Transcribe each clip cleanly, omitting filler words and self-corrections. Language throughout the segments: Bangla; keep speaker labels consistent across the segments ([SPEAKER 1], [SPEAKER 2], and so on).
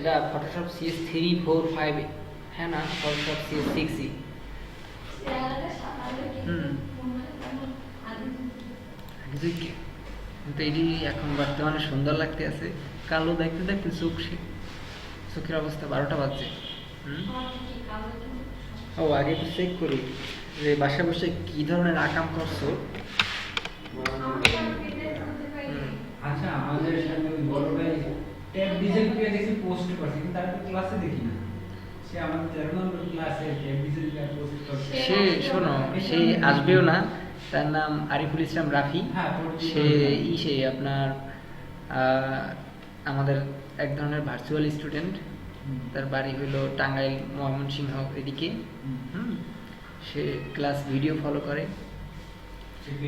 [SPEAKER 1] এটা ফটোশপ সিএস 345 হ্যাঁ না ফটোশপ সিএস 6 কিন্তু এটি এখন বর্তমানে সুন্দর লাগতে আছে, কালো দেখতে দেখতে চোখের অবস্থা 12টা বাজছে। ও আগে একটু চেক করি যে বাসায় বসে কি ধরনের আকাম করছো।
[SPEAKER 2] আচ্ছা আমাদের সাথে ওই বড় ভাই ট্যাব ডিজাইন করে দেখি পোস্ট করছে, কিন্তু তার ক্লাসে দেখি না। সে আমাদের 13 নম্বর ক্লাসে ট্যাব ডিজাইন করে পোস্ট করছে।
[SPEAKER 1] সে শোনো, সে আসবেও না। তার নাম আরিফুল ইসলাম রাফি। সে আপনার আমাদের এক ধরনের ভার্চুয়াল স্টুডেন্ট। তার বাড়ি হলো টাঙ্গাইল ময়মনসিংহ এদিকে। সে ক্লাস ভিডিও ফলো করে,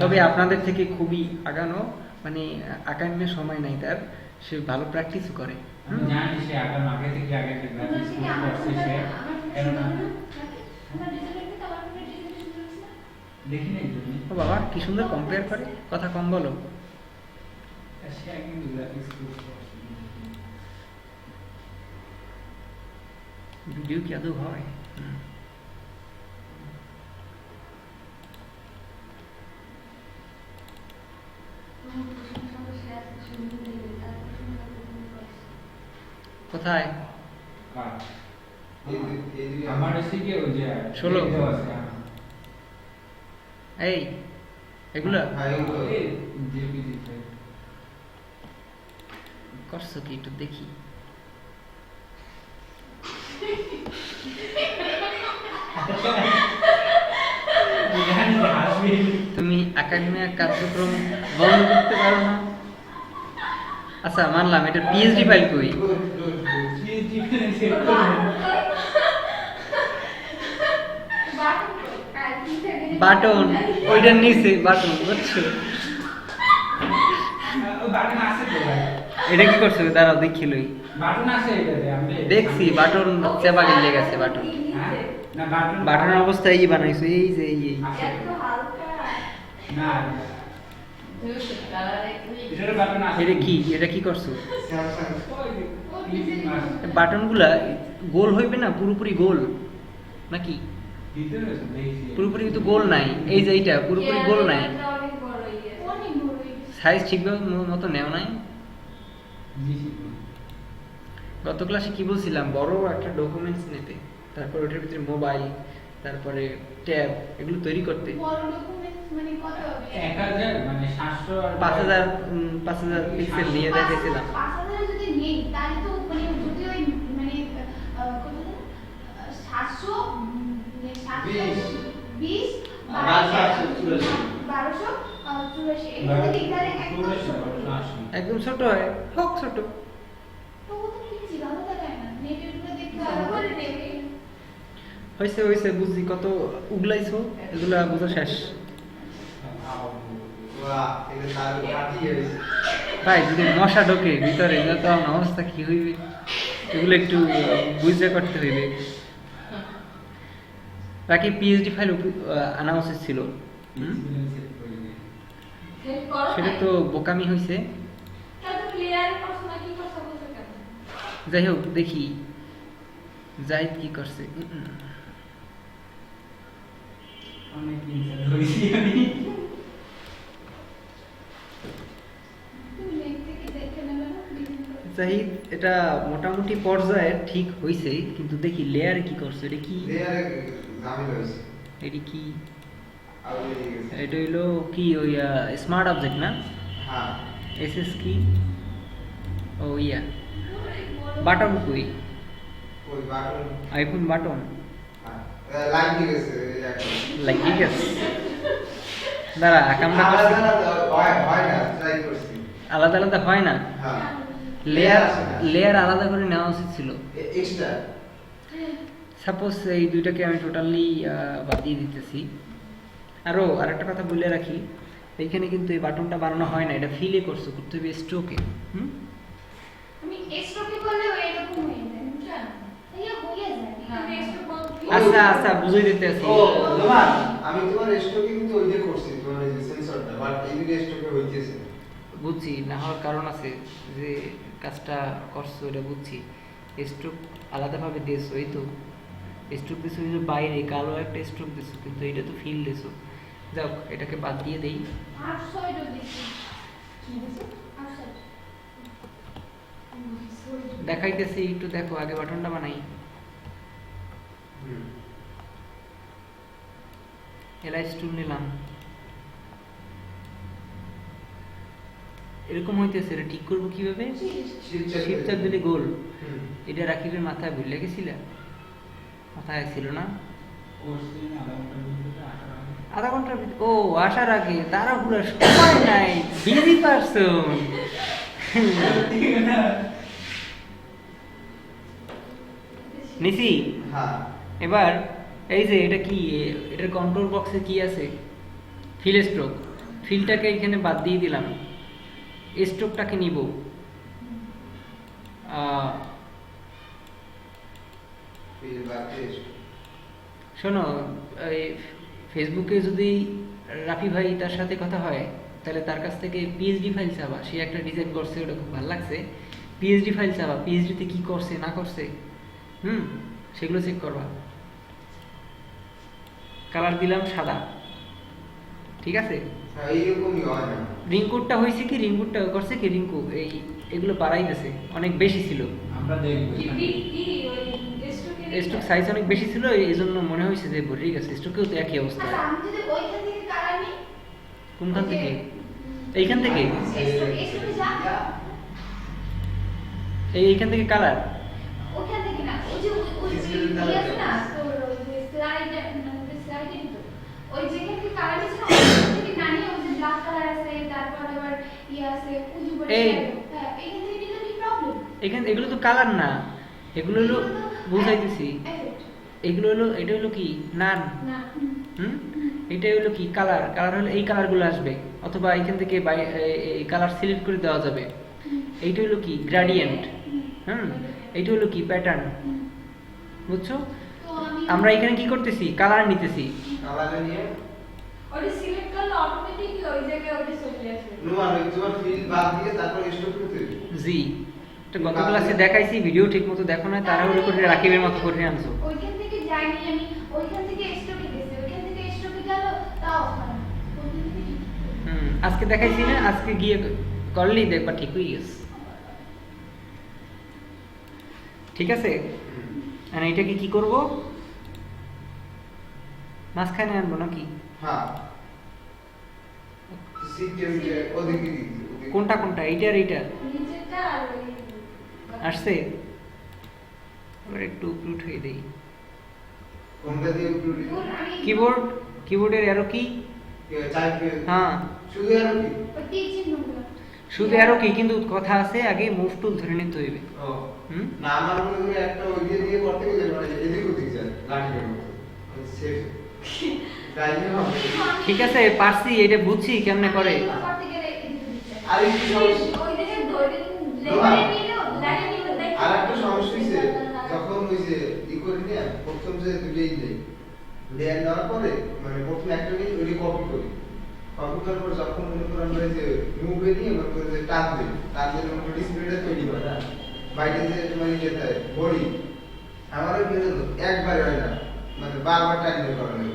[SPEAKER 1] তবে আপনাদের থেকে খুবই আগানো, মানে আগানোর সময় নাই তার। সে ভালো প্র্যাকটিসও করে।
[SPEAKER 2] আমি জানি সে আগানো আগে থেকে প্র্যাকটিস করছে সে। দেখি নাই তুমি?
[SPEAKER 1] ও বাবা কি সুন্দর কম্পেয়ার করে, কথা কম বলো।
[SPEAKER 2] সে একদিন গ্রাফিক্স কোর্স করছে।
[SPEAKER 1] ভিডিও কি আদৌ হয়? কোথায়?
[SPEAKER 2] আমার এসে ওই যে
[SPEAKER 1] 16 এই এগুলা করছো কি একটু দেখি। তুমি একাডেমিক কার্যক্রম বন্ধ করতে পারো না? আচ্ছা মানলাম, এটা পিএইচডি ফাইল কই? বাটন ওইটার নিচে বাটন, বুঝছো? এটা কি করছো? দাঁড়াও দেখি লই।
[SPEAKER 2] বাটন আছে এটাতে, আমি
[SPEAKER 1] দেখছি বাটন চেপা গেলে গেছে। বাটন
[SPEAKER 2] না বাটন
[SPEAKER 1] বাটনের অবস্থা এই বানাইছো, এই যে এই
[SPEAKER 2] না এটার বাটন আছে।
[SPEAKER 1] এটা কি? এটা কি করছো? বাটনগুলা গোল হইবে না পুরোপুরি গোল নাকি? পুরোপুরি কিন্তু গোল নাই। এই যে এইটা পুরোপুরি গোল নাই, সাইজ ঠিকভাবে মতো নেও নাই। গত ক্লাসে কি বলছিলাম, বড় একটা ডকুমেন্টস নিতে, তারপর ওটার ভিতরে মোবাইল, তারপরে ট্যাব, এগুলো তৈরি করতে
[SPEAKER 2] 1000 মানে 700 আর
[SPEAKER 1] 5000 পিক্সেল নিয়ে দেখেছিলাম।
[SPEAKER 3] 5000 যদি নেই তাহলে তো মানে যদি ওই মানে কত 700 720 1284 এগুলো দিলে
[SPEAKER 1] একদম ছোট হয়, হোক ছোট।
[SPEAKER 3] তো ও তো লিখছি ভালো দেখায় না, নেটের উপরে দেখতে ভালো করে নেবে।
[SPEAKER 1] হয়েছে বুঝছি, কত উগলাইছো এগুলা বোঝা শেষ। ভাই যদি মশা ঢোকে ভিতরে, তো অবস্থা কি হইবে? এগুলো একটু বুঝে করতে হইবে। বাকি পিএইচডি ফাইল আনা উচিত ছিল, সেটা তো বোকামি হয়েছে। যাই হোক দেখি জাহিদ কি করছে।
[SPEAKER 2] অনেক ইনসাইড হইছি আমি।
[SPEAKER 1] জাহিদ এটা মোটামুটি পর্যায়ে ঠিক হইছে, কিন্তু দেখি লেয়ারে কি করছে। এটা কি? এটা কি? এটা হইলো কি ওই স্মার্ট অবজেক্ট না? এসএস কি? ও ইয়া বাটন কই? আইফোন বাটন লাগি গেছে। দাঁড়া কামটা করছি, আলাদা আলাদা হয় না। লেয়ার আলাদা করে নেওয়া উচিত ছিল। সাপোজ এই দুইটাকে আমি টোটালি বাদ দিয়ে দিতেছি। আরেকটা কথা বলে রাখি, এইখানে কিন্তু এই বাটনটা বানানো হয় না, এটা ফিলে করতে হবে স্ট্রোকে।
[SPEAKER 3] আমি স্ট্রোকে করলে এরকম হয়ে যায়, বুঝছেন? এইয়া হয়ে যায়, আমি স্ট্রোক
[SPEAKER 1] আচ্ছা বুঝাই দিতেছি।
[SPEAKER 4] আমি তোমার স্ট্রোকে কিন্তু ওই যে করছি, তোমার এই যে সেন্সরটা, বাট এই যে স্ট্রোকে হইতেছে।
[SPEAKER 1] বুঝছি, না হওয়ার কারণ আছে, যে কাজটা করছো এটা বুঝছি, স্ট্রোক আলাদাভাবে দিয়েছো, এই তো স্ট্রোক দিছো যে বাইরে কালো একটা স্ট্রোক দিছো, কিন্তু এটা তো ফিল দিছো। যাও এটাকে বাদ দিয়ে দেই।
[SPEAKER 3] আউটসাইড দিছি কি দিছো আউটসাইড
[SPEAKER 1] দেখাইতেছি একটু, দেখো আগে বাটনটা বানাই। এলাই স্টুল নিলাম, এরকম হইতেছে, এটা ঠিক করবো কিভাবে? শিফট চাপ দিলে গোল। এটা রাকিবের মাথায় ভুলে গেছিলা? মাথায় ছিল না? আধা ঘন্টার ভিতরে? ও আসার আগে তারা পুরো সময় নাই, বিজি পারসন। নিছি।
[SPEAKER 4] হ্যাঁ
[SPEAKER 1] এবার এই যে এটা কি, এটার কন্ট্রোল বক্সে কি আছে? Feel stroke. ফিলটাকে এখানে বাদ দিয়ে দিলাম, স্ট্রোকটাকে নিব। শোনো, এই ফেসবুকে যদি রাফি ভাই তার সাথে কথা হয়, তাহলে তার কাছ থেকে পিএইচডি ফাইল চাবা। সে একটা ডিজাইন করছে, ওটা খুব ভালো লাগছে। পিএইচডি ফাইল চাবা, পিএইচডিতে কি করছে না করছে, সেগুলো চেক করবা। কালার দিলাম সাদা, ঠিক আছে।
[SPEAKER 4] এইরকমই হয় না।
[SPEAKER 1] রিংকোডটা হয়েছে কি, রিংকোডটা করছে কি, রিংকু এগুলো বাড়াই দিয়েছে, অনেক বেশি ছিল।
[SPEAKER 2] আমরা দেখব
[SPEAKER 3] কি কি ওই স্ট্রোকের
[SPEAKER 1] স্ট্রোক সাইজ অনেক বেশি ছিল, এই জন্য মনে হয়েছে যে ভরে গেছে। স্ট্রোকেও তো একই অবস্থা।
[SPEAKER 3] আচ্ছা আমি যদি ওইখান থেকে কালার নিই,
[SPEAKER 1] কোনখান থেকে? এইখান থেকে?
[SPEAKER 3] স্ট্রোকে যা
[SPEAKER 1] এইখান থেকে কালার?
[SPEAKER 3] ওখান থেকে না, ওই যে ওই যে আছে না তোর ওই যে স্লাইড মানে স্লাইডে তো ওই যেখান থেকে কালার আছে না, ওখান থেকে না নিয়ে ওই যে ব্ল্যাক কালার আছে, তারপর আবার আছে উজু বলে
[SPEAKER 1] এই
[SPEAKER 3] হ্যাঁ, এখান থেকে নিলে কি প্রবলেম?
[SPEAKER 1] এখান এগুলো তো কালার না, এগুলো হলো বুঝাইতেছি। এগুলো হলো, এটা হলো কি নান,
[SPEAKER 3] না
[SPEAKER 1] এটা হলো কি কালার। কালার হলো এই কালারগুলো আসবে, অথবা এখান থেকে এই কালার সিলেক্ট করে দেওয়া যাবে। এইটা হলো কি গ্রেডিয়েন্ট, এইটা হলো কি প্যাটার্ন, বুঝছো?
[SPEAKER 3] তো আমি
[SPEAKER 1] আমরা এখানে কি করতেছি, কালার নিতেছি।
[SPEAKER 4] কালারে নিয়ে
[SPEAKER 3] ওটা সিলেক্ট করলে অটোমেটিকলি ওই জায়গায় ওটা চলে আসবে।
[SPEAKER 4] নোমান ওই তোমার ফিল বাদ দিয়ে তারপর স্টক করতে হবে।
[SPEAKER 1] জি, এটা গত ক্লাসে দেখাইছি, ভিডিও ঠিক মতো দেখো না, তাড়াহুড়ো করে রাকিবের মতো করে আনছো।
[SPEAKER 3] ওইখান থেকে যাইনি আমি, ওইখান থেকে স্টকে গেছি, ওইখান থেকে স্টকে গেল তাও হয় না। ওইখান থেকে ঠিক করবো।
[SPEAKER 1] আজকে দেখাইছি না, আজকে গিয়ে করলেই দেখবা ঠিক হয়ে গেছে। ঠিক আছে, আর এটাকে কি করব, মাঝখানে আনবো নাকি?
[SPEAKER 4] হ্যাঁ সিস্টেমে ওদিকে দিতে
[SPEAKER 1] কোনটা কোনটা, এইটা আর এইটা
[SPEAKER 3] নিচেরটা আর ওই
[SPEAKER 1] আসছে। এবার একটু উপরে উঠিয়ে দেই।
[SPEAKER 4] কোনটা দিয়ে উপরে
[SPEAKER 3] দূর আমি
[SPEAKER 1] কিবোর্ডের অ্যারো কি?
[SPEAKER 4] চাইবে
[SPEAKER 1] হ্যাঁ,
[SPEAKER 4] শুধু আর কি
[SPEAKER 3] ওই তীর চিহ্নগুলো।
[SPEAKER 1] শুধু অ্যারো কি, কিন্তু কথা আছে আগে মুভ টুল ধরে নিতে হইবে।
[SPEAKER 4] ও
[SPEAKER 1] হুম
[SPEAKER 4] না আমার মনে হয় একটা ওই দিয়ে করতে গেলে মানে এদিক ওদিক যায় লাঠির মতো সেফ গাইলে হবে।
[SPEAKER 1] ঠিক আছে, পারছি, এটা বুঝছি কেমনে করে।
[SPEAKER 3] আমি করতে গেলে এদিকে দিচ্ছে।
[SPEAKER 4] আর একটু সমস্যা
[SPEAKER 3] ওই দিকে ধরে লেয়ারে নিলেও লাইনে নিলেও দেখ।
[SPEAKER 4] আর একটা সমস্যা হয়েছে যখন ওই যে ই করে নিয়ে প্রথম যে দুটোই দেয় লেয়ার নেওয়ার পরে মানে প্রথম একটা নিয়ে ওইটা কপি করি, কপি করার পর যখন মনে করেন আমরা যে মুভে নিয়ে মনে করে যে টাচ দিই, টাচ দিলে মনে করে ডিসপ্লেটা তৈরি হয় না বাইরে যে তোমার যেতে হয় বডি আমারও কিন্তু একবার হয় না, মানে বারবার টাইম বের করা লাগে।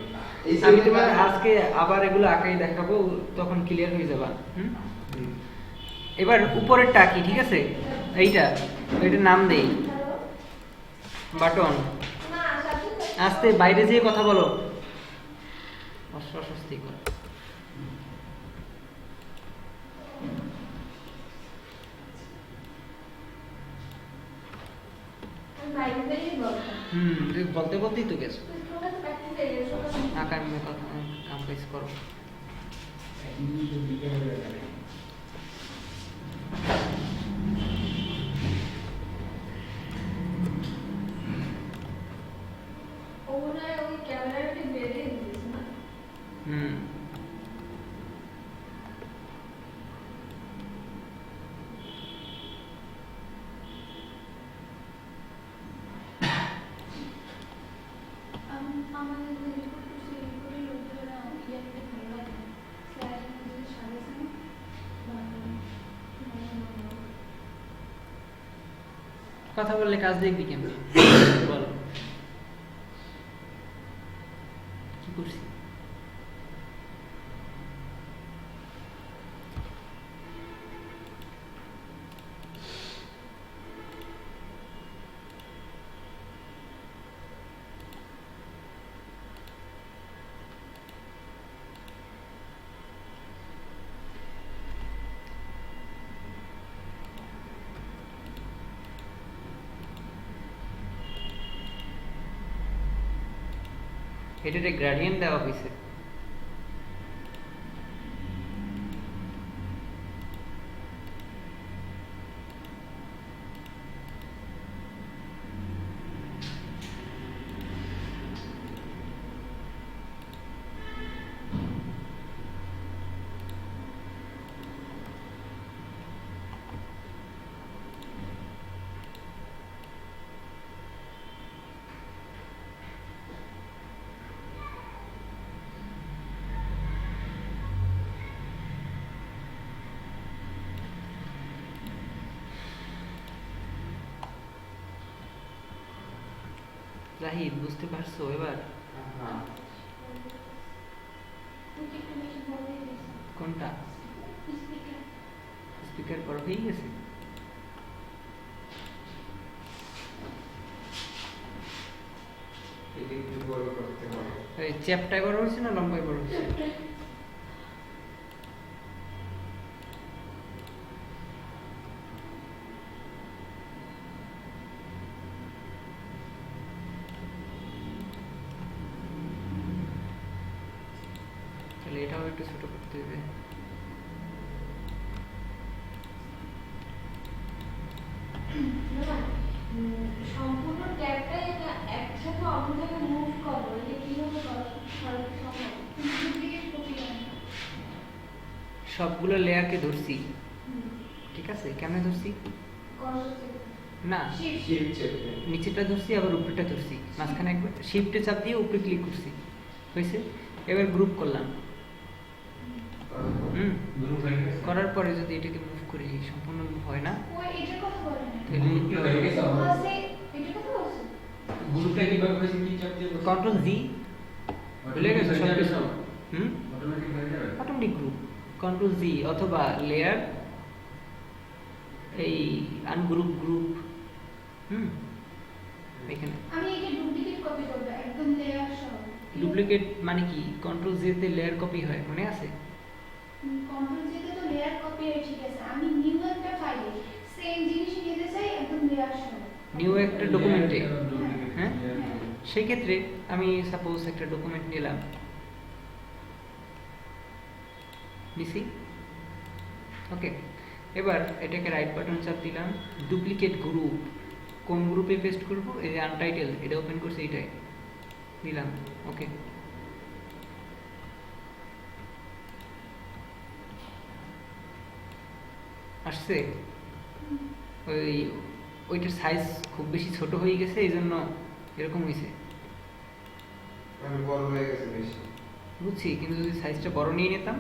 [SPEAKER 4] এই
[SPEAKER 1] আমি তোমার আজকে আবার এগুলো আঁকাই দেখাবো, তখন ক্লিয়ার হয়ে যাবা। এবার উপরেরটা কি, ঠিক আছে, এইটা এটার নাম দেই বাটন।
[SPEAKER 3] না সাথে
[SPEAKER 1] আস্তে বাইরে যেয়ে কথা বলো, অস্বস্তি করে।
[SPEAKER 3] আমি বাইরে বেরিয়ে বলতাম।
[SPEAKER 1] তুই বলতে বলতেই তো গেছো।
[SPEAKER 3] তোমরা তো প্র্যাকটিস হয়ে গেছে।
[SPEAKER 1] আঁকার কাম কাজ করো।
[SPEAKER 3] ও মনে হয় ওই ক্যামেরাটা বেরিয়ে দিয়েছে না।
[SPEAKER 1] হুম
[SPEAKER 3] আমাদের যে রিপোর্ট করছে রিপোর্টের লোকদের ইয়াতে ভালো লাগে স্লাইডের মধ্যে সাজানো
[SPEAKER 1] কথা বললে কাজ দেখবি কেমন বল কি করছি এটাতে গ্রেডিয়েন্ট দেওয়া হয়েছে জাহিদ বুঝতে পারছো এবার কোনটা স্পিকার বড় হয়ে গেছে
[SPEAKER 4] এটা একটু বড় করতে হবে
[SPEAKER 1] এই চ্যাপটাই বড় হচ্ছে না লম্বাই বড় হচ্ছে তাহলে এটাও একটু ছোট করতে হবে
[SPEAKER 3] সম্পূর্ণ ট্যাবটাই একসাথে অন্য জায়গায় মুভ করবো এটা কিভাবে সম্ভব ডুপ্লিকেট কপি
[SPEAKER 1] সবগুলো লেয়ারকে ধরছি ঠিক আছে কেমনে ধরছি না
[SPEAKER 4] শিফট চেপে
[SPEAKER 1] নিচেটা ধরছি আবার উপরেটা ধরছি মাঝখানে একবার শিফটে চাপ দিয়ে উপরে ক্লিক করছি হয়েছে এবার গ্রুপ করলাম
[SPEAKER 2] গ্রুপ হয়ে গেছে
[SPEAKER 1] করার পরে যদি এটাকে মুভ করি সম্পূর্ণ মুভ হয় না
[SPEAKER 3] ওই এটার কথা বলেন
[SPEAKER 1] তাহলে
[SPEAKER 2] হয়ে গেছে
[SPEAKER 3] ফার্স্টে এটার কথা বলছেন
[SPEAKER 2] গ্রুপটা কিভাবে হয়েছে কি চাপ দিয়ে
[SPEAKER 1] কন্ট্রোল জি ভুলে গেছো সব কিছু
[SPEAKER 2] অটোমেটিক হয়ে যাবে
[SPEAKER 1] অটোমেটিক গ্রুপ কন্ট্রোল জি অথবা লেয়ার এই আনগ্রুপ গ্রুপ এখানে
[SPEAKER 3] আমি এটা ডুপ্লিকেট কপি করব একদম লেয়ার সহ
[SPEAKER 1] ডুপ্লিকেট মানে কি কন্ট্রোল জি তে লেয়ার কপি হয় মনে আছে
[SPEAKER 3] কন্ট্রোল জিতে তো লেয়ার কপি হয় ঠিক আছে আমি নিউ একটা ফাইলে সেম জিনিস নিতে চাই একদম লেয়ার সহ
[SPEAKER 1] নিউ একটা ডকুমেন্টে হ্যাঁ
[SPEAKER 3] হ্যাঁ।
[SPEAKER 1] সেই ক্ষেত্রে আমি সাপোজ একটা ডকুমেন্ট নিলাম নিছি ওকে এবার এটাকে রাইট বাটন চাপ দিলাম ডুপ্লিকেট গ্রুপ কোন গ্রুপে পেস্ট করব এই যে আনটাইটেল এটা ওপেন করছি এটাই দিলাম ওকে আসছে ওই ওইটার সাইজ খুব বেশি ছোট হয়ে গেছে এই জন্য এরকম হয়েছে
[SPEAKER 4] মানে বড় হয়ে গেছে বেশি
[SPEAKER 1] বুঝছি কিন্তু যদি সাইজটা বড় নিয়ে নিতাম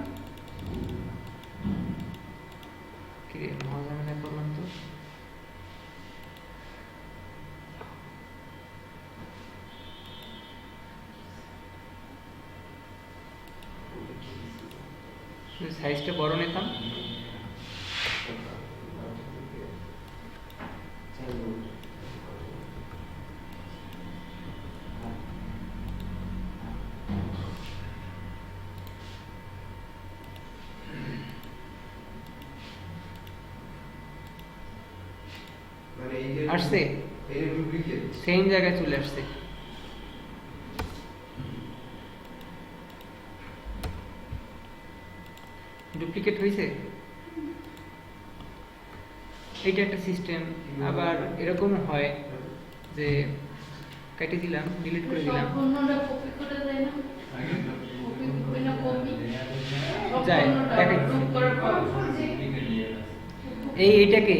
[SPEAKER 1] কিরে মহাজামেলা করলাম তো যদি সাইজটা বড় নিতাম
[SPEAKER 4] মানে এই যে
[SPEAKER 1] আসছে
[SPEAKER 4] এই ডুপ্লিকেট
[SPEAKER 1] সেম জায়গায় চলে আসছে ডুপ্লিকেট হয়েছে এটা একটা সিস্টেম আবার এরকম হয় যে কেটে দিলাম ডিলিট করে দিলাম
[SPEAKER 3] সম্পূর্ণটা কপি করে দেয় না কপি বিনা কপি
[SPEAKER 1] যায়, দেখাই।
[SPEAKER 3] গ্রুপ করে কন্ট্রোল জি
[SPEAKER 1] এইটাকে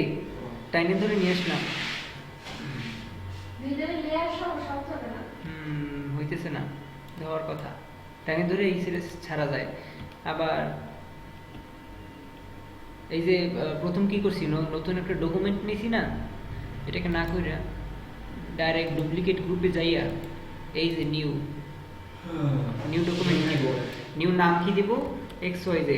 [SPEAKER 1] টাইনে ধরে নিয়ে আসলাম
[SPEAKER 3] ভিতরে লেয়ার সহ সব থাকে না
[SPEAKER 1] হইতেছে না দেওয়ার কথা টাইনে ধরে এই সিরিজ ছাড়া যায় আবার এই যে প্রথম কি করছি নতুন একটা ডকুমেন্ট নিয়েছি না এটাকে না কইরা ডাইরেক্ট ডুপ্লিকেট গ্রুপে যাইয়া এই যে নিউ ডকুমেন্ট দিব, নিউ নাম কি দিব, XYZ,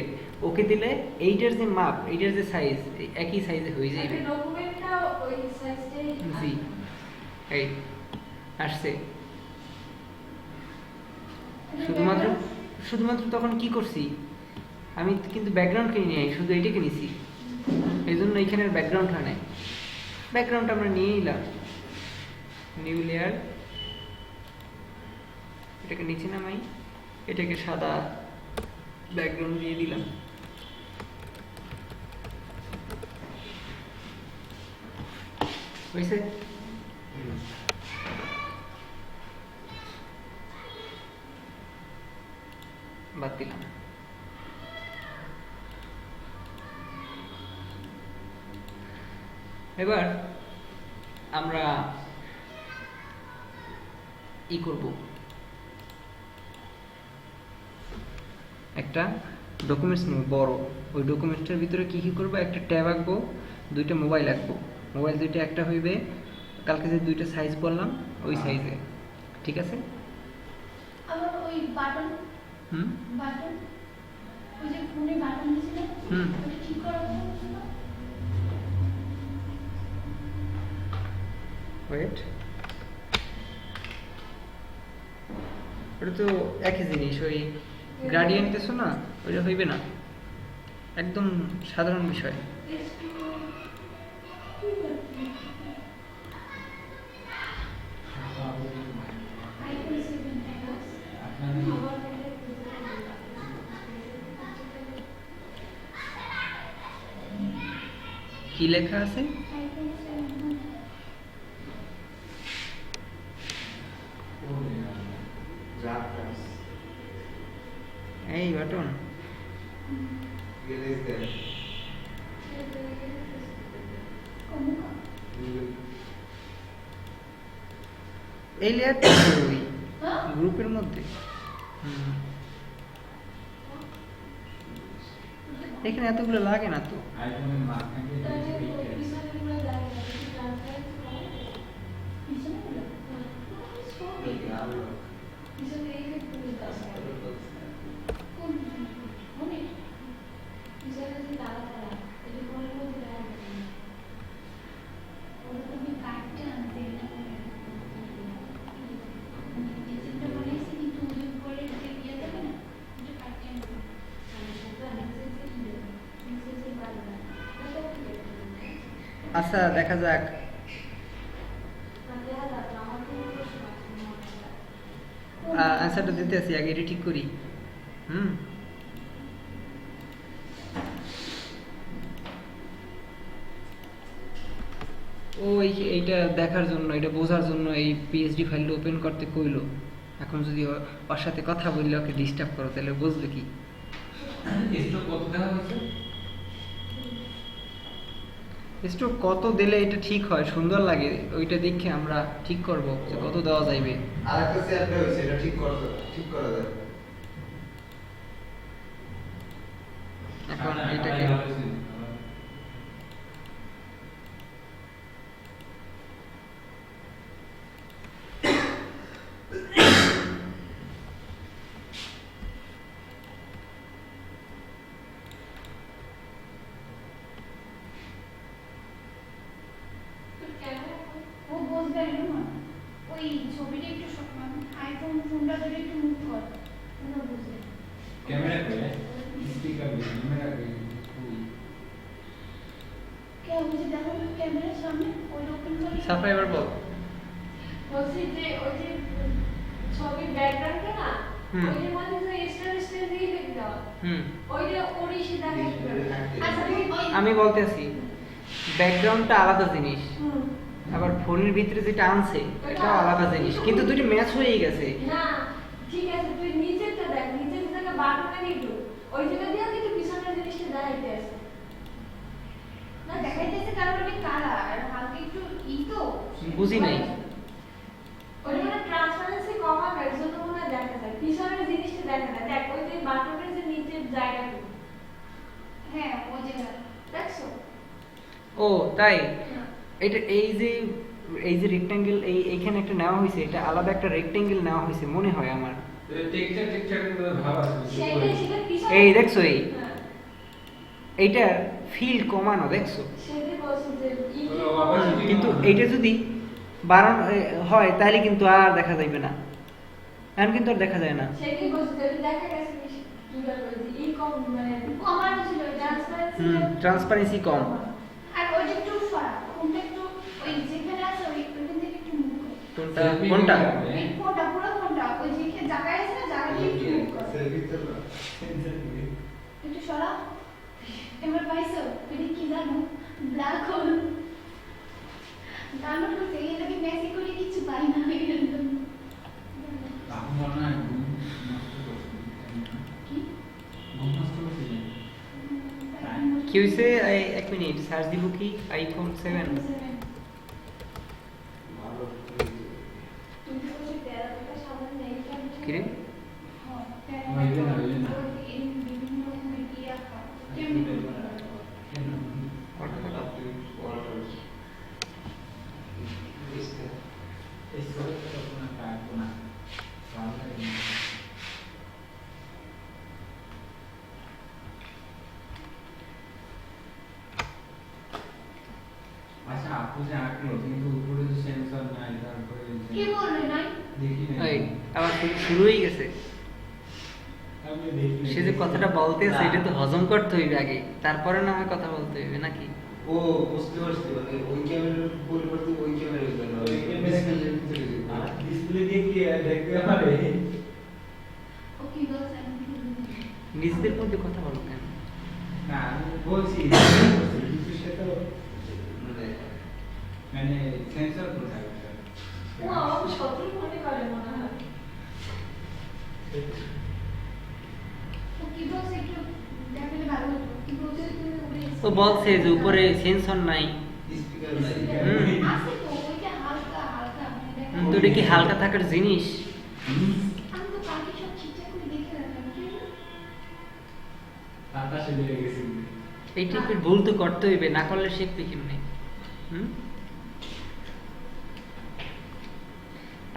[SPEAKER 1] ওকে দিলে এইটার যে মাপ, এইটার যে সাইজ একই সাইজে হয়ে যাবে।
[SPEAKER 3] ডকুমেন্টটা ওই সাইজটাই
[SPEAKER 1] জি, এই আসছে। শুধুমাত্র তখন কি করছি, আমি কিন্তু ব্যাকগ্রাউন্ড কিনে নিই, শুধু এইটাকে নিছি, এই জন্য এইখানের ব্যাকগ্রাউন্ডটা নেই। ব্যাকগ্রাউন্ড আমরা নিয়ে নিলাম, নিউ লেয়ার, এটাকে নিচে নামাই, এটাকে সাদা ব্যাকগ্রাউন্ড দিয়ে দিলাম। হয়েছে? বাদ দিলাম। এবার আমরা করব, একটা ডকুমেন্টস নেব বড়, ওই ডকুমেন্টসটার ভিতরে কি কি করব, একটা ট্যাব আঁকবো, দুইটা মোবাইল আঁকবো। মোবাইল দুইটা একটা হইবে কালকে যে দুইটা সাইজ বললাম ওই সাইজে, ঠিক আছে?
[SPEAKER 3] আবার ওই বাটন ওই যে ফোনে বাটন দিছিল ওটা ঠিক করা হচ্ছিল।
[SPEAKER 1] ওয়েট, ওটা তো একই জিনিস, ওই গ্রাডিয়েন্ট দিছো না, ওইটা হইবে না, একদম সাধারণ বিষয়। কি লেখা আছে? এই বাটন এই লেয়ারটা ওই গ্রুপের মধ্যে। এখানে এতগুলো লাগে না তো।
[SPEAKER 2] আইফোনের মাঝখানে
[SPEAKER 1] আচ্ছা দেখা যাক। আনসারটা দিতে আসি, আগে এটা ঠিক করি। ওই এইটা দেখার জন্য, এটা বোঝার জন্য এই পিএইচডি ফাইলটা ওপেন করতে কইলো। এখন যদি ওর সাথে কথা বললে ওকে ডিস্টার্ব করো তাহলে বুঝবে কি?
[SPEAKER 2] কত দেখা হয়েছে?
[SPEAKER 1] স্ট্রোক কত দিলে এটা ঠিক হয়, সুন্দর লাগে, ওইটা দেখে আমরা ঠিক করব যে কত দেওয়া যাইবে।
[SPEAKER 4] আরেকটা স্যাপটা হইছে, এটা ঠিক করা যায়।
[SPEAKER 1] এখন এটাকে
[SPEAKER 3] ওই ছবিটা একটু আইফোন ফোনটা ধরে একটু মুভ কর, ওটা বুঝবে।
[SPEAKER 2] ক্যামেরা করে স্পিকার করে ক্যামেরা করে
[SPEAKER 3] কে বুঝে দেখো ক্যামেরার সামনে ওই ওপেন করে
[SPEAKER 1] সাফাই এবার বল।
[SPEAKER 3] বলছি যে ওই যে ছবির ব্যাকগ্রাউন্ডটা না, ওই যে মানে যে স্টার দিয়ে লিখে দাও, ওইটা ওরিশি দেখাই। আচ্ছা
[SPEAKER 1] আমি বলতেছি ব্যাকগ্রাউন্ডটা আলাদা জিনিস, আবার ফোনের ভিতরে যেটা আনছে এটাও আলাদা জিনিস, কিন্তু দুটো ম্যাচ হয়ে গেছে।
[SPEAKER 3] না ঠিক আছে, তুই নিচেরটা দেখ, নিচের জায়গা বাটনটা নিটু ওই জায়গা দিয়ে কিন্তু পিছনের জিনিসটা দেখাইতে আছে না, দেখাইতেছে কারণ ওটা কালার আর হালকা একটু তো
[SPEAKER 1] বুঝি নাই।
[SPEAKER 3] ওটা মানে ট্রান্সপারেন্সি কম হবে, এর জন্য মনে হয় দেখা যায় পিছনের জিনিসটা দেখা যায়। দেখ ওই যে বাটনের যে নিচের জায়গাটা, হ্যাঁ ওই জায়গা দেখছো?
[SPEAKER 1] ও তাই, এটা এই যে রেক্ট্যাঙ্গেল এইখানে একটা নেওয়া হয়েছে, এটা আলাদা একটা রেক্ট্যাঙ্গেল নেওয়া হয়েছে মনে হয় আমার।
[SPEAKER 2] টেক্সচারের মধ্যে ভাব আছে
[SPEAKER 3] সেটা পিছনে
[SPEAKER 1] এই দেখছো এই
[SPEAKER 3] হ্যাঁ,
[SPEAKER 1] এইটা ফিল কমানো দেখছো,
[SPEAKER 3] সেটাই বলছি যে
[SPEAKER 1] কিন্তু এইটা যদি বাড়ানো হয় তাহলে কিন্তু আর দেখা যাবে না, এখন কিন্তু আর দেখা যায় না।
[SPEAKER 3] সেটাই বলছি যে দেখা গেছে কি বলবো যে এই কম মানে কমানো ছিল ট্রান্সপারেন্সি
[SPEAKER 1] ট্রান্সপারেন্সি কম।
[SPEAKER 3] আর ওইটা একটু সরা কোনটা একটু ওই যেখানে আছে ওইখান থেকে একটু মুভ করে
[SPEAKER 1] কোনটা
[SPEAKER 3] এই ফোনটা পুরো ফোনটা ওই যেখানে জায়গা আছে না জায়গাটা একটু মুভ করে একটু সরা। এবার পাইছো এটা কি জানো ব্ল্যাক হোল ডাউনলোড করতে গেলে কি মেসেজ করে কিছু পাই না একদম
[SPEAKER 2] এখন মনে হয় ঘুম নষ্ট করছে
[SPEAKER 3] কি
[SPEAKER 2] ঘুম নষ্ট করছে
[SPEAKER 1] কি হয়েছে? এক মিনিট সার্চ দিব কি আইফোন 7
[SPEAKER 4] ভালো
[SPEAKER 3] তুমি তো বলছো 13 টাকা সাধারণ নেই
[SPEAKER 1] কি রে?
[SPEAKER 3] হ্যাঁ 13 টাকা এই বিভিন্ন রকমের ইয়া কেমন
[SPEAKER 2] এই ছোটটা কোনো কাটবো না ভালো লাগে না। আচ্ছা আপু যে আঁকলো কিন্তু উপরে যে সেন্সর নাই, তারপরে
[SPEAKER 3] কি বললে নাই
[SPEAKER 2] দেখি না
[SPEAKER 1] এই আবার শুরু হয়ে গেছে।
[SPEAKER 2] আমি দেখি
[SPEAKER 1] সে যে কথাটা বলতেছে এটা তো হজম করতে হইবে আগে, তারপরে না হয় কথা বলতে হইবে নাকি?
[SPEAKER 4] ও বুঝতে পারছি, মানে ওই ক্যামেরার পরিবর্তে ওই ক্যামেরা ইউজ করা হয়।
[SPEAKER 2] ডিসপ্লে দিয়ে কি দেখতে পারে?
[SPEAKER 3] ও কি বলছে আমি কি বুঝিনি।
[SPEAKER 1] নিজেদের মধ্যে কথা বলো কেন?
[SPEAKER 2] না আমি বলছি কিন্তু সে তো
[SPEAKER 4] মানে
[SPEAKER 2] মানে সেন্সর কোথায়
[SPEAKER 3] ও আমার শত্রু মনে করে মনে হয় ও কি বলছে একটু দেখলে ভালো হতো কি বলছে তুমি
[SPEAKER 1] ও বলছে যে উপরে সেন্সর নাই।
[SPEAKER 4] স্পিকার নাই।
[SPEAKER 3] আছে তো ওইটা হালকা হালকা মানে দেখো
[SPEAKER 1] তো এটা কি হালকা থাকার জিনিস?
[SPEAKER 3] আমি তো কালকে সব ঠিকঠাক করে দেখে রাখলাম কি
[SPEAKER 2] বাতাসে বেড়ে গেছে
[SPEAKER 1] এই টাইপের ভুল তো করতে হইবে, না করলে শিখবে কেমনে?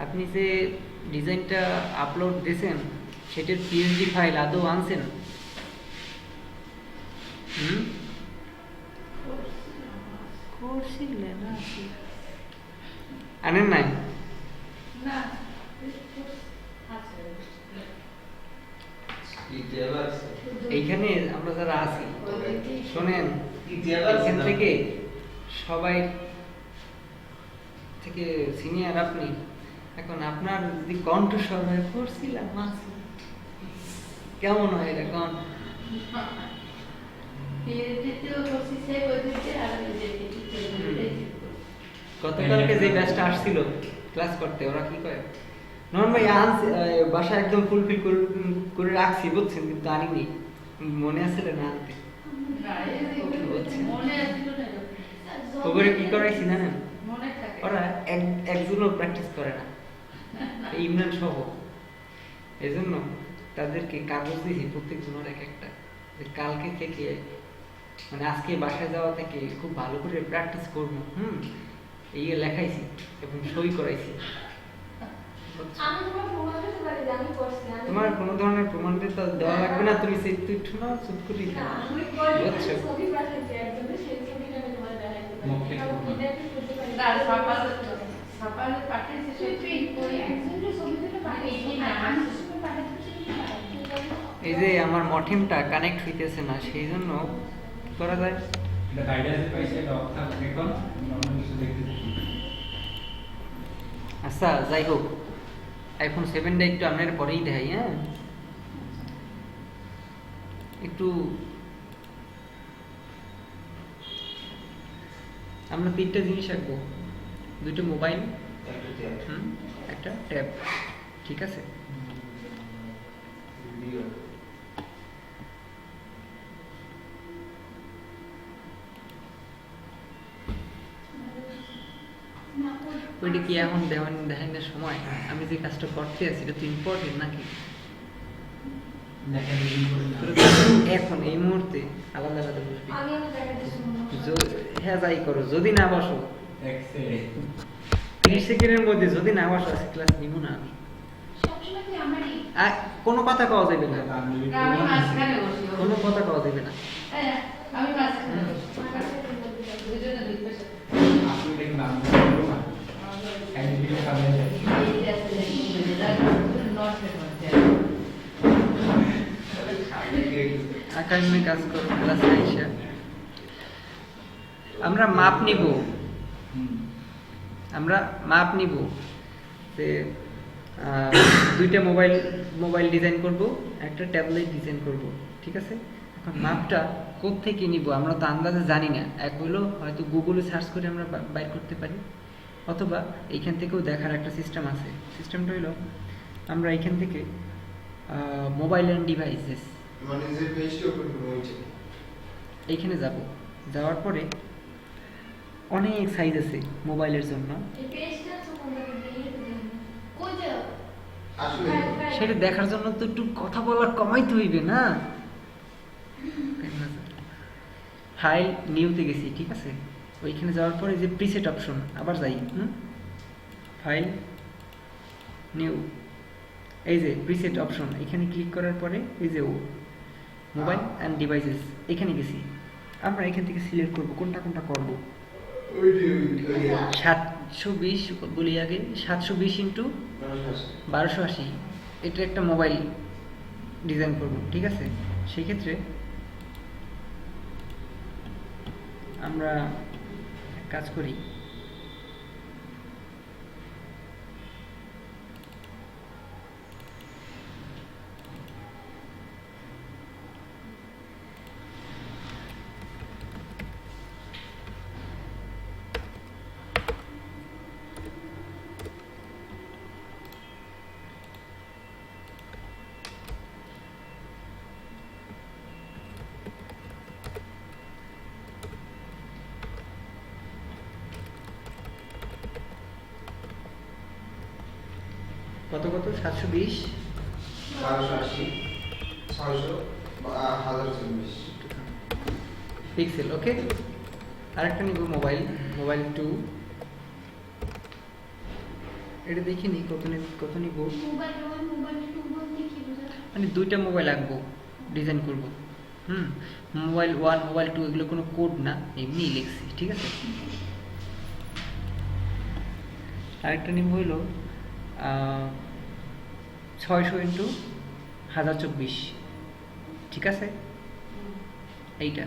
[SPEAKER 1] আপনি যে ডিজাইনটা আপলোড দিয়েছেন সেটার পিএসডি ফাইল আদৌ আনছেন? করছিলেন আনেন নাই?
[SPEAKER 3] না আচ্ছা
[SPEAKER 4] কি দেওয়া আছে?
[SPEAKER 1] এইখানে আমরা যারা আছি শোনেন,
[SPEAKER 4] কি দেওয়া আছে
[SPEAKER 1] এখান
[SPEAKER 4] না?
[SPEAKER 1] থেকে সবাই থেকে সিনিয়র আপনি, এখন আপনার যদি কণ্ঠস্বর হয়ে করছিলাম আছি, কেমন হয় এটা কন? গতকালকে যে ব্যাচটা আসছিল ক্লাস করতে, ওরা কি করে নন ভাই আনছি বাসা একদম ফুলফিল করে রাখছি বুঝছেন, কিন্তু আনিনি, মনে আসলে না আনতে। ওগুলো কি করাইছি জানেন? ওরা একজনও প্র্যাকটিস করে না, এই ইমরান সহ। এই জন্য তাদেরকে কাগজ দিয়েছি প্রত্যেকজনের এক একটা, যে কালকে থেকে মানে আজকে বাসায় যাওয়া থেকে খুব ভালো করে প্র্যাকটিস করবো। এই লেখাইছি এবং সই করাইছি।
[SPEAKER 3] আমি তোমার প্রমাণ দিতে পারি যে আমি করছি
[SPEAKER 1] তোমার কোনো ধরনের প্রমাণ দিতে দেওয়া লাগবে না, তুমি সেই তুই ঠুনা চুপ করি
[SPEAKER 3] না
[SPEAKER 1] খাও।
[SPEAKER 3] আমি করে
[SPEAKER 1] বুঝছো?
[SPEAKER 3] ছবি পাঠাইছি একজনের, সেই ছবিটা আমি তোমার দেখাইতে পারি
[SPEAKER 2] মুখে
[SPEAKER 3] কারণ
[SPEAKER 2] প্রমাণ।
[SPEAKER 3] এটা কি করতে পারি
[SPEAKER 5] তার সকালে পাঠিয়েছে সে
[SPEAKER 3] তুই ওই একজনের ছবি তুলে পাঠাইছি
[SPEAKER 5] এই
[SPEAKER 3] না
[SPEAKER 5] না,
[SPEAKER 3] আমি ছবি পাঠাইছি সেটা পাঠাইছি।
[SPEAKER 1] এই যে আমার মঠিমটা কানেক্ট হইতেছে না, সেই জন্য কি করা যায়?
[SPEAKER 2] এটা গাইডেন্স পাইছে, এটা অফ থাকবে এখন আমরা কিছু দেখতে থাকি।
[SPEAKER 1] আচ্ছা যাই হোক, আইফোন 7টা একটু আপনার পরেই দেখাই। হ্যাঁ একটু আমরা 3টা জিনিস রাখবো, 2টো মোবাইল,
[SPEAKER 4] একটা দেওয়া।
[SPEAKER 1] একটা ট্যাব, ঠিক আছে?
[SPEAKER 4] ভিডিও।
[SPEAKER 1] ওইটা কি এখন দেখানোর সময়? আমি যে কাজটা করতে আছি এটা তো ইম্পর্টেন্ট নাকি?
[SPEAKER 2] দেখা দেখি করে না।
[SPEAKER 1] এখন এই মুহূর্তে আলাদা আলাদা বসবি।
[SPEAKER 3] আমি দেখাইতে শুনবো
[SPEAKER 1] হ্যাঁ যাই করো, যদি না বসো
[SPEAKER 2] দেখছে
[SPEAKER 1] 30 সেকেন্ডের মধ্যে যদি না বসা আছে ক্লাস নিব না আমি।
[SPEAKER 3] সবসময় তুই আমারই
[SPEAKER 1] কোনো কথা কওয়া যাবে না,
[SPEAKER 5] না, আমি মাঝখানে বসি।
[SPEAKER 1] কোনো কথা কওয়া যাবে না।
[SPEAKER 5] এই, আমি মাঝখানে বসি।
[SPEAKER 3] আমার কাছে তুই বলবি না।
[SPEAKER 5] দুজনে দুই পাশে।
[SPEAKER 2] আপনি দেখুন আমি বলবো না একদিন ভিডিও খাবে
[SPEAKER 5] এই যে আছে, এই যে যার নটের মধ্যে।
[SPEAKER 1] আকাইমে কাজ করো ক্লাসে আইসা। আমরা মাপ নিব, আমরা মাপ নিব যে দুইটা মোবাইল ডিজাইন করব, একটা ট্যাবলেট ডিজাইন করব, ঠিক আছে? এখন মাপটা কোত্থেকে নিব আমরা তো আন্দাজে জানি না। এক হলো হয়তো গুগলে সার্চ করে আমরা বাইর করতে পারি, অথবা এইখান থেকেও দেখার একটা সিস্টেম আছে। সিস্টেমটা হলো আমরা এইখান থেকে মোবাইল অ্যান্ড ডিভাইসেস
[SPEAKER 4] মানে যে পেজটা ওপেন করবো ওইটা
[SPEAKER 1] এইখানে যাব, যাওয়ার পরে অনেক সাইজ আছে মোবাইলের জন্য।
[SPEAKER 3] এই পেজটা তো কোনটা দিয়ে দিই কই যে
[SPEAKER 4] আসলে
[SPEAKER 1] সেটা দেখার জন্য তো একটু কথা বলার কমাইতে হইবে না। ফাইল নিউতে গেছি, ঠিক আছে? ওইখানে যাওয়ার পরে যে প্রিসেট অপশন, আবার যাই, ফাইল নিউ, এই যে প্রিসেট অপশন, এখানে ক্লিক করার পরে এই যে মোবাইল অ্যান্ড ডিভাইসেস এখানে গেছি। আমরা এখান থেকে সিলেক্ট করব কোনটা কোনটা করব। 720 বলি আগে, 720 ইন্টু 1280, এটা একটা মোবাইল ডিজাইন করব, ঠিক আছে? সেই ক্ষেত্রে আমরা কাজ করি, কত কত 720
[SPEAKER 4] 1280 600 1024
[SPEAKER 1] পিক্সেল, ওকে? আরেকটা নিব মোবাইল 2, এটা দেখি নি কত নিব।
[SPEAKER 3] মোবাইল 1 মোবাইল 2 বলতে কি বোঝায়?
[SPEAKER 1] মানে দুইটা মোবাইল আঁকবো, ডিজাইন করব। মোবাইল 1 মোবাইল 2 এগুলো কোনো কোড না, এমনি লিখছি, ঠিক আছে? আরেকটা নিব হইলো 600 ইন্টু 1024, ঠিক আছে? এইটা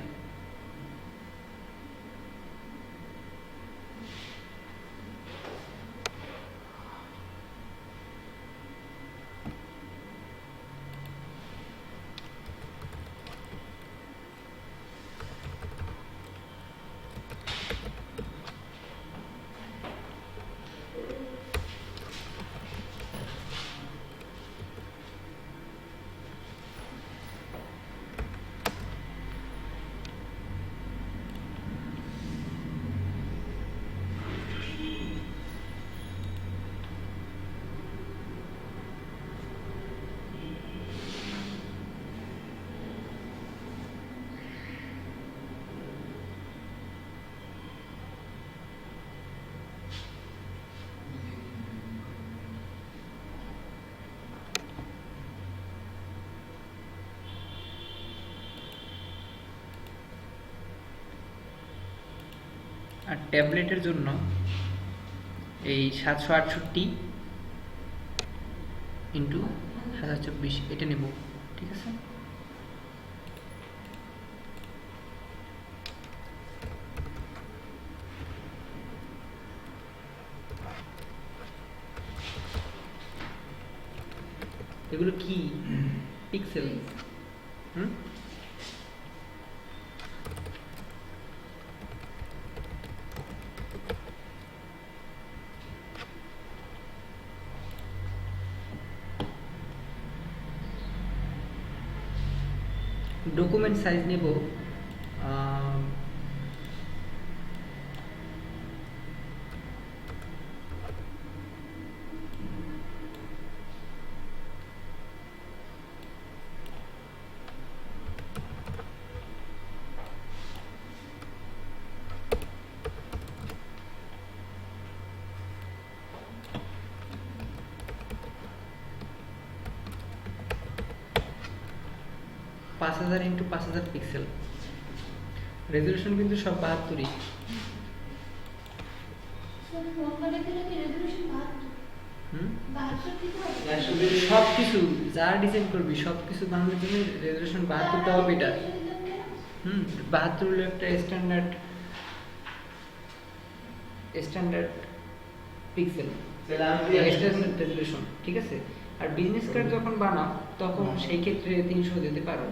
[SPEAKER 1] আর ট্যাবলেটের জন্য এই 768 ইন্টু 1024 এটা নেব, ঠিক আছে? এগুলো কি পিক্সেল? ডকুমেন্ট সাইজ নেব 5000 ইন্টু 5000 পিক্সেল। রেজলিউশন কিন্তু সব 72ই।
[SPEAKER 3] তো ফোন করে দিলে কি রেজোলিউশন 72 দিতে হবে?
[SPEAKER 1] সবকিছু যা ডিজাইন করবি সবকিছু বানানোর জন্য রেজলিউশন 72 টাও বেটার। 72 হলো একটা স্ট্যান্ডার্ড পিক্সেল, স্ট্যান্ডার্ড রেজলিউশন, ঠিক আছে। আর বিজনেস কার্ড যখন বানাও তখন সেই ক্ষেত্রে 300 দিতে পারো,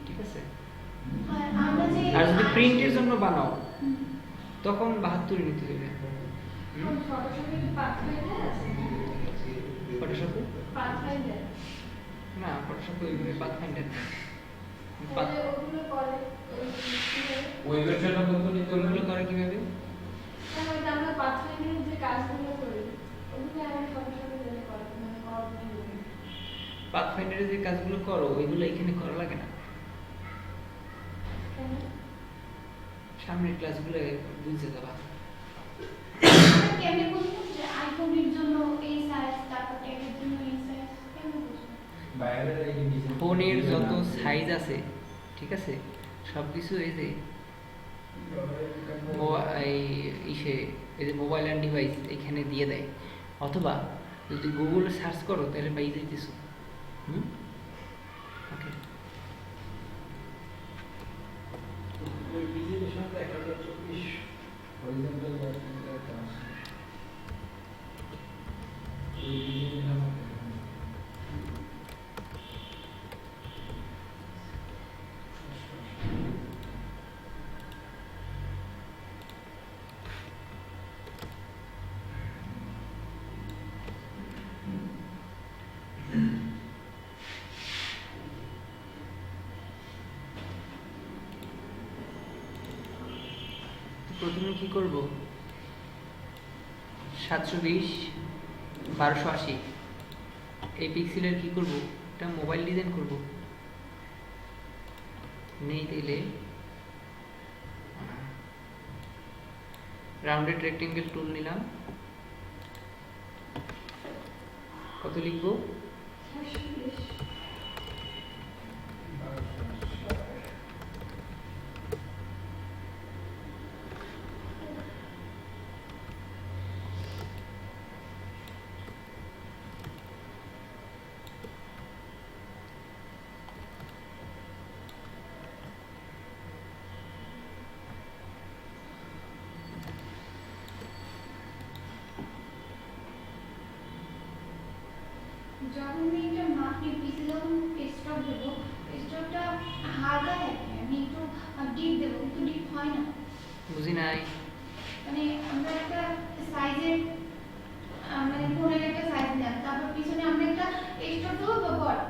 [SPEAKER 1] ঠিক আছে।
[SPEAKER 3] আর আমরা যে
[SPEAKER 1] আর যদি প্রিন্টের জন্য বানাও তখন 72 নিতে দেবে।
[SPEAKER 3] ফটোশপে কি পাথফাইন্ডার আছে?
[SPEAKER 1] ফটোশপে
[SPEAKER 3] পাথফাইন্ডার
[SPEAKER 1] না, ফটোশপে ওইভাবে পাথফাইন্ডার না।
[SPEAKER 3] ওগুলো করে
[SPEAKER 2] ওয়েবের জন্য কত নিতে
[SPEAKER 1] ওইগুলো
[SPEAKER 2] হলো?
[SPEAKER 1] করে কিভাবে?
[SPEAKER 3] তাহলে আমরা পাথফাইন্ডারের যে কাজগুলো করি ওগুলো আমরা ফটোশপে দিলে করে মানে করব।
[SPEAKER 1] পাথফাইন্ডারে যে কাজগুলো করো ওইগুলো এখানে করা লাগে না।
[SPEAKER 3] কেন?
[SPEAKER 1] সামনের ক্লাসগুলো বুঝতে যাবা।
[SPEAKER 3] কেমনে বুঝবো যে আইফোনের জন্য এই সাইজ, তারপর ট্যাবের জন্য এই সাইজ কেমনে বুঝবো?
[SPEAKER 2] বাইরের এই ডিজাইন
[SPEAKER 1] ফোনের যত সাইজ আছে, ঠিক আছে, সবকিছু এই যে এই যে মোবাইল অ্যান্ড ডিভাইস এখানে দিয়ে দেয়, অথবা যদি গুগলে সার্চ করো তাহলে পাই যাইতেছো। ওকে,
[SPEAKER 2] ওই ডিজাইনের সাথে 1024 হরিজন্টাল বাটনটা আছে। ওই ডিজাইনের আমাকে
[SPEAKER 1] প্রথমে কি করব? 720 1280 এই পিক্সেলের কি করব? এটা মোবাইল ডিজাইন করব। নেই দিলে রাউন্ডেড রেক্টেঙ্গেল টুল নিলাম। কত লিখবো?
[SPEAKER 3] 720 যখন আমি এটা মাপি পিসে যখন স্টক দেবো, স্টকটা হালকা থাকে, আমি একটু ডিপ দেবো কিন্তু ডিপ হয় না।
[SPEAKER 1] বুঝি নাই।
[SPEAKER 3] মানে আমরা একটা সাইজের মানে ফোনের একটা সাইজ দিলাম, তারপর পিছনে আমরা একটা স্টক দেবো বা বড়।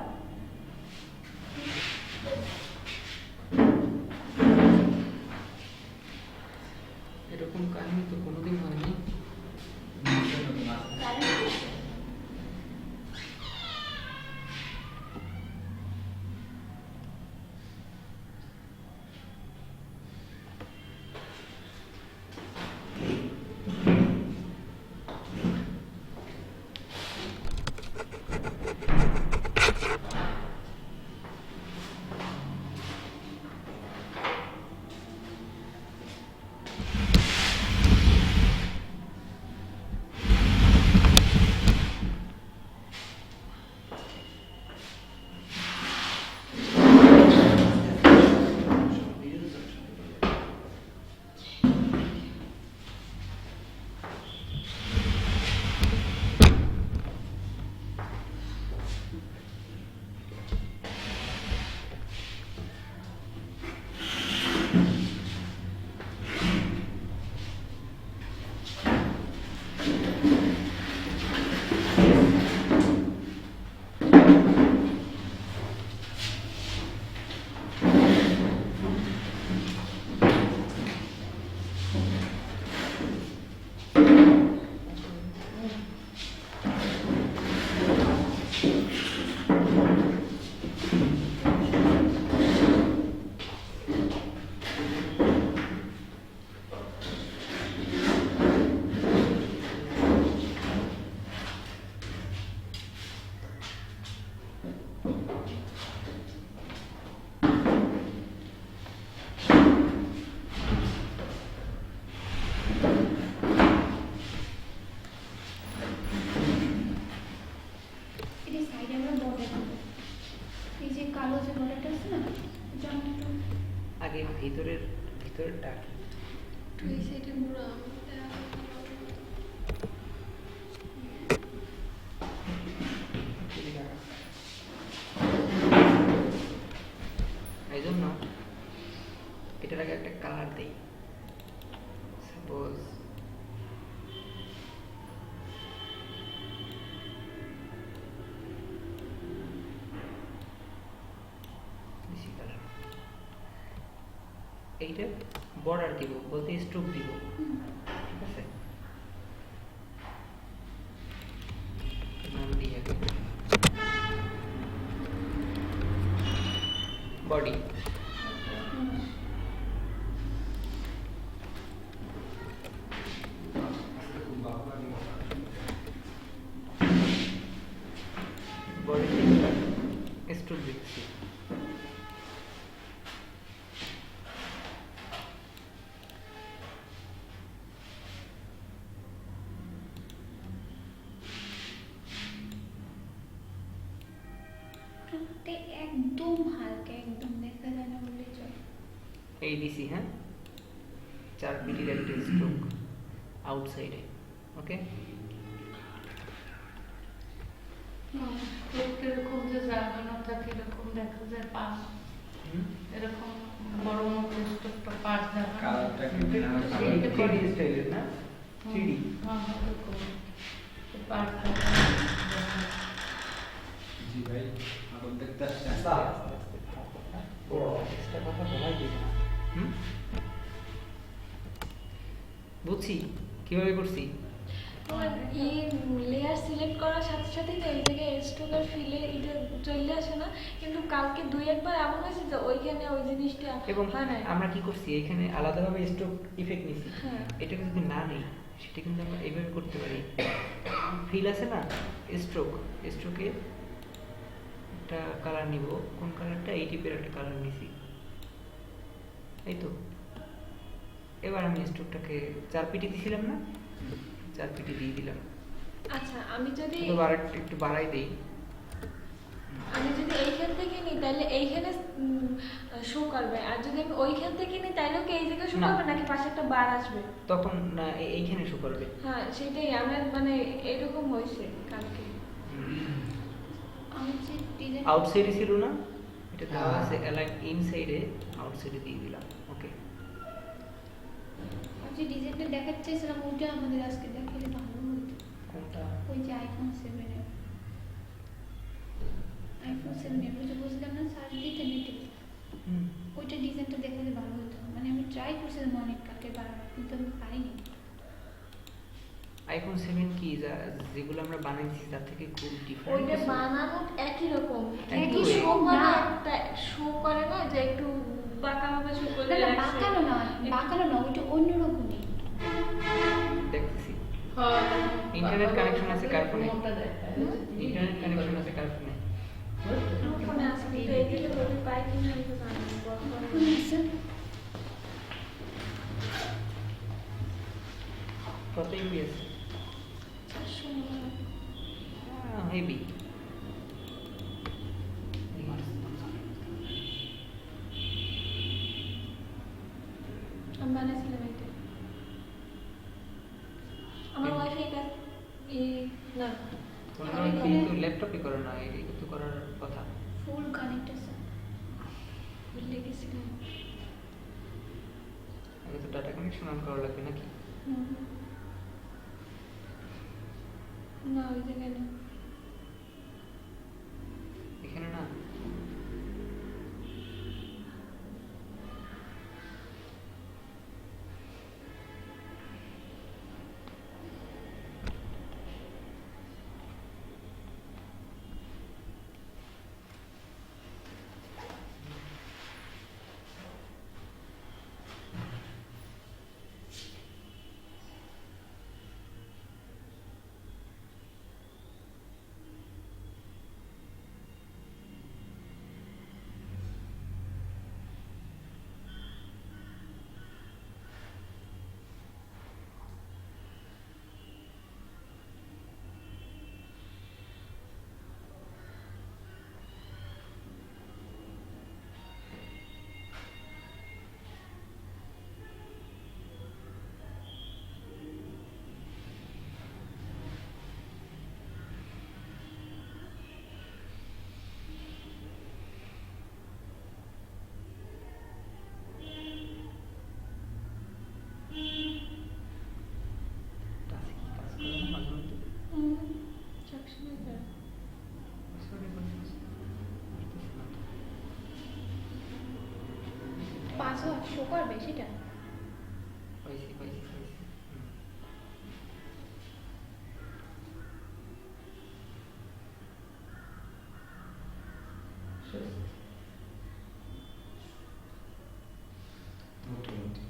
[SPEAKER 1] এরকম কাহিনী তো কোনোদিন হয়নি। আগে ভিতরেরটা কি?
[SPEAKER 3] তো এই সাইডে পুরো
[SPEAKER 1] এই জন্য এটার আগে একটা কালার দেই। সাপোজ এইটা বর্ডার দিব, বলতে স্ট্রোক দিব, ঠিক আছে? নাম দিই আগে বডি। বডিতে স্ট্রোক দিচ্ছি।
[SPEAKER 3] একদম হালকা, একদম দেখা যায় না বলে চলে।
[SPEAKER 1] এই দিছি, হ্যাঁ, 4 পিটির একটা স্ট্রোক আউটসাইডে। ওকে,
[SPEAKER 5] এরকম যে জায়গানো থাকে এরকম দেখা যায় পাশ, এরকম বড় মতো একটা পাশ দেখা
[SPEAKER 2] কালারটা কি
[SPEAKER 1] থ্রি স্টাইলের না, 3D।
[SPEAKER 5] হ্যাঁ এরকম পাশ দেখা।
[SPEAKER 2] জি ভাই, এখন দেখতে আসছে।
[SPEAKER 1] এক্সট্রা কথা বলাই দিবে না। বুঝছি কিভাবে করছি।
[SPEAKER 6] এই লেয়ার সিলেক্ট করার সাথে সাথেই তো এই জায়গায় স্ট্রোকের ফিলে এটা চলে আসে না, কিন্তু কালকে 2-1 বার এমন হয়েছে যে ওইখানে ওই জিনিসটা
[SPEAKER 1] এবং
[SPEAKER 6] হয় না।
[SPEAKER 1] আমরা কি করছি, এখানে আলাদাভাবে স্ট্রোক ইফেক্ট নিছি।
[SPEAKER 6] হ্যাঁ।
[SPEAKER 1] এটাকে যদি না নেই সেটা কিন্তু আমরা এইভাবে করতে পারি। ফিল আছে না স্ট্রোকে একটা কালার নিব, কোন কালারটা? এই টিপের একটা কালার নিছি, এই তো। এবার আমি স্ট্রোকটাকে 4 পিটি দিছিলাম না, 4 পিটি দিয়ে দিলাম।
[SPEAKER 6] আচ্ছা, আমি যদি
[SPEAKER 1] একটু বাড়াই দেই।
[SPEAKER 6] এইখান থেকে নিই তাহলে এইখানে শো করবে, আর যদি আমি ওইখান থেকে নিই তাহলে কি এই জায়গায় শো
[SPEAKER 1] না।
[SPEAKER 6] করবে নাকি পাশে একটা বার আসবে?
[SPEAKER 1] তখন না, এইখানে শো করবে।
[SPEAKER 6] হ্যাঁ সেটাই আমার মানে এরকম হয়েছে কালকে।
[SPEAKER 3] আমি যে ডিজাইন
[SPEAKER 1] আউটসাইডে ছিল না, এটা দেওয়া আছে অ্যালাইন ইনসাইডে, আউটসাইডে দিয়ে দিলাম। ওকে,
[SPEAKER 3] আমি যে ডিজাইনটা দেখাতে চাইছিলাম ওটা আমাদের আজকে দেখালে ভালো হতো।
[SPEAKER 1] কোনটা?
[SPEAKER 3] ওই যে আইফোন 7 ওই যে বলছিলাম না সার্চ দিতে নেটে, ওইটা ডিজাইনটা দেখালে ভালো হতো। মানে আমি ট্রাই করছিলাম অনেক কালকে বারবার, কিন্তু আমি পারিনি।
[SPEAKER 1] আইফোন 7 কি যেগুলো আমরা বানাইছি তার থেকে খুব
[SPEAKER 6] ওইটা
[SPEAKER 1] ডিফারেন্ট।
[SPEAKER 6] বানানো একই রকম,
[SPEAKER 1] একই
[SPEAKER 6] একই
[SPEAKER 1] way।
[SPEAKER 6] শো করে
[SPEAKER 3] না।
[SPEAKER 6] একটা শো করে না যে একটু বাঁকা ভাবে শো করে।
[SPEAKER 3] না না, বাঁকানো না, ওইটা অন্যরকমই।
[SPEAKER 1] দেখতেছি
[SPEAKER 5] হ্যাঁ,
[SPEAKER 1] ইন্টারনেট কানেকশন আছে কার ফোনে?
[SPEAKER 5] মোটা দেখায়।
[SPEAKER 1] ইন্টারনেট কানেকশন আছে কার ফোনে?
[SPEAKER 6] আমার ফোনে আছে, কিন্তু এদিকে যদি পাই কিনা আমি তো জানি না, বর্তমানে
[SPEAKER 1] কত এমবি আছে?
[SPEAKER 6] 400 মনে হয়।
[SPEAKER 1] হেভি।
[SPEAKER 6] আমি বানাইছিলাম এটা। আমার ওয়াইফাই কাজ না,
[SPEAKER 1] তোমরা কিন্তু ল্যাপটপে করো না, এই তো করার কথা।
[SPEAKER 3] ফুল কানেক্ট আছে।
[SPEAKER 6] ভুলে গেছিলাম।
[SPEAKER 1] আগে তো ডাটা কানেকশন অন করা লাগবে নাকি?
[SPEAKER 6] না ওই জায়গায় না।
[SPEAKER 1] এখানে না,
[SPEAKER 3] পারছো শো করবে সেটা
[SPEAKER 1] হয়েছে হয়েছে হয়েছে
[SPEAKER 4] মোটামুটি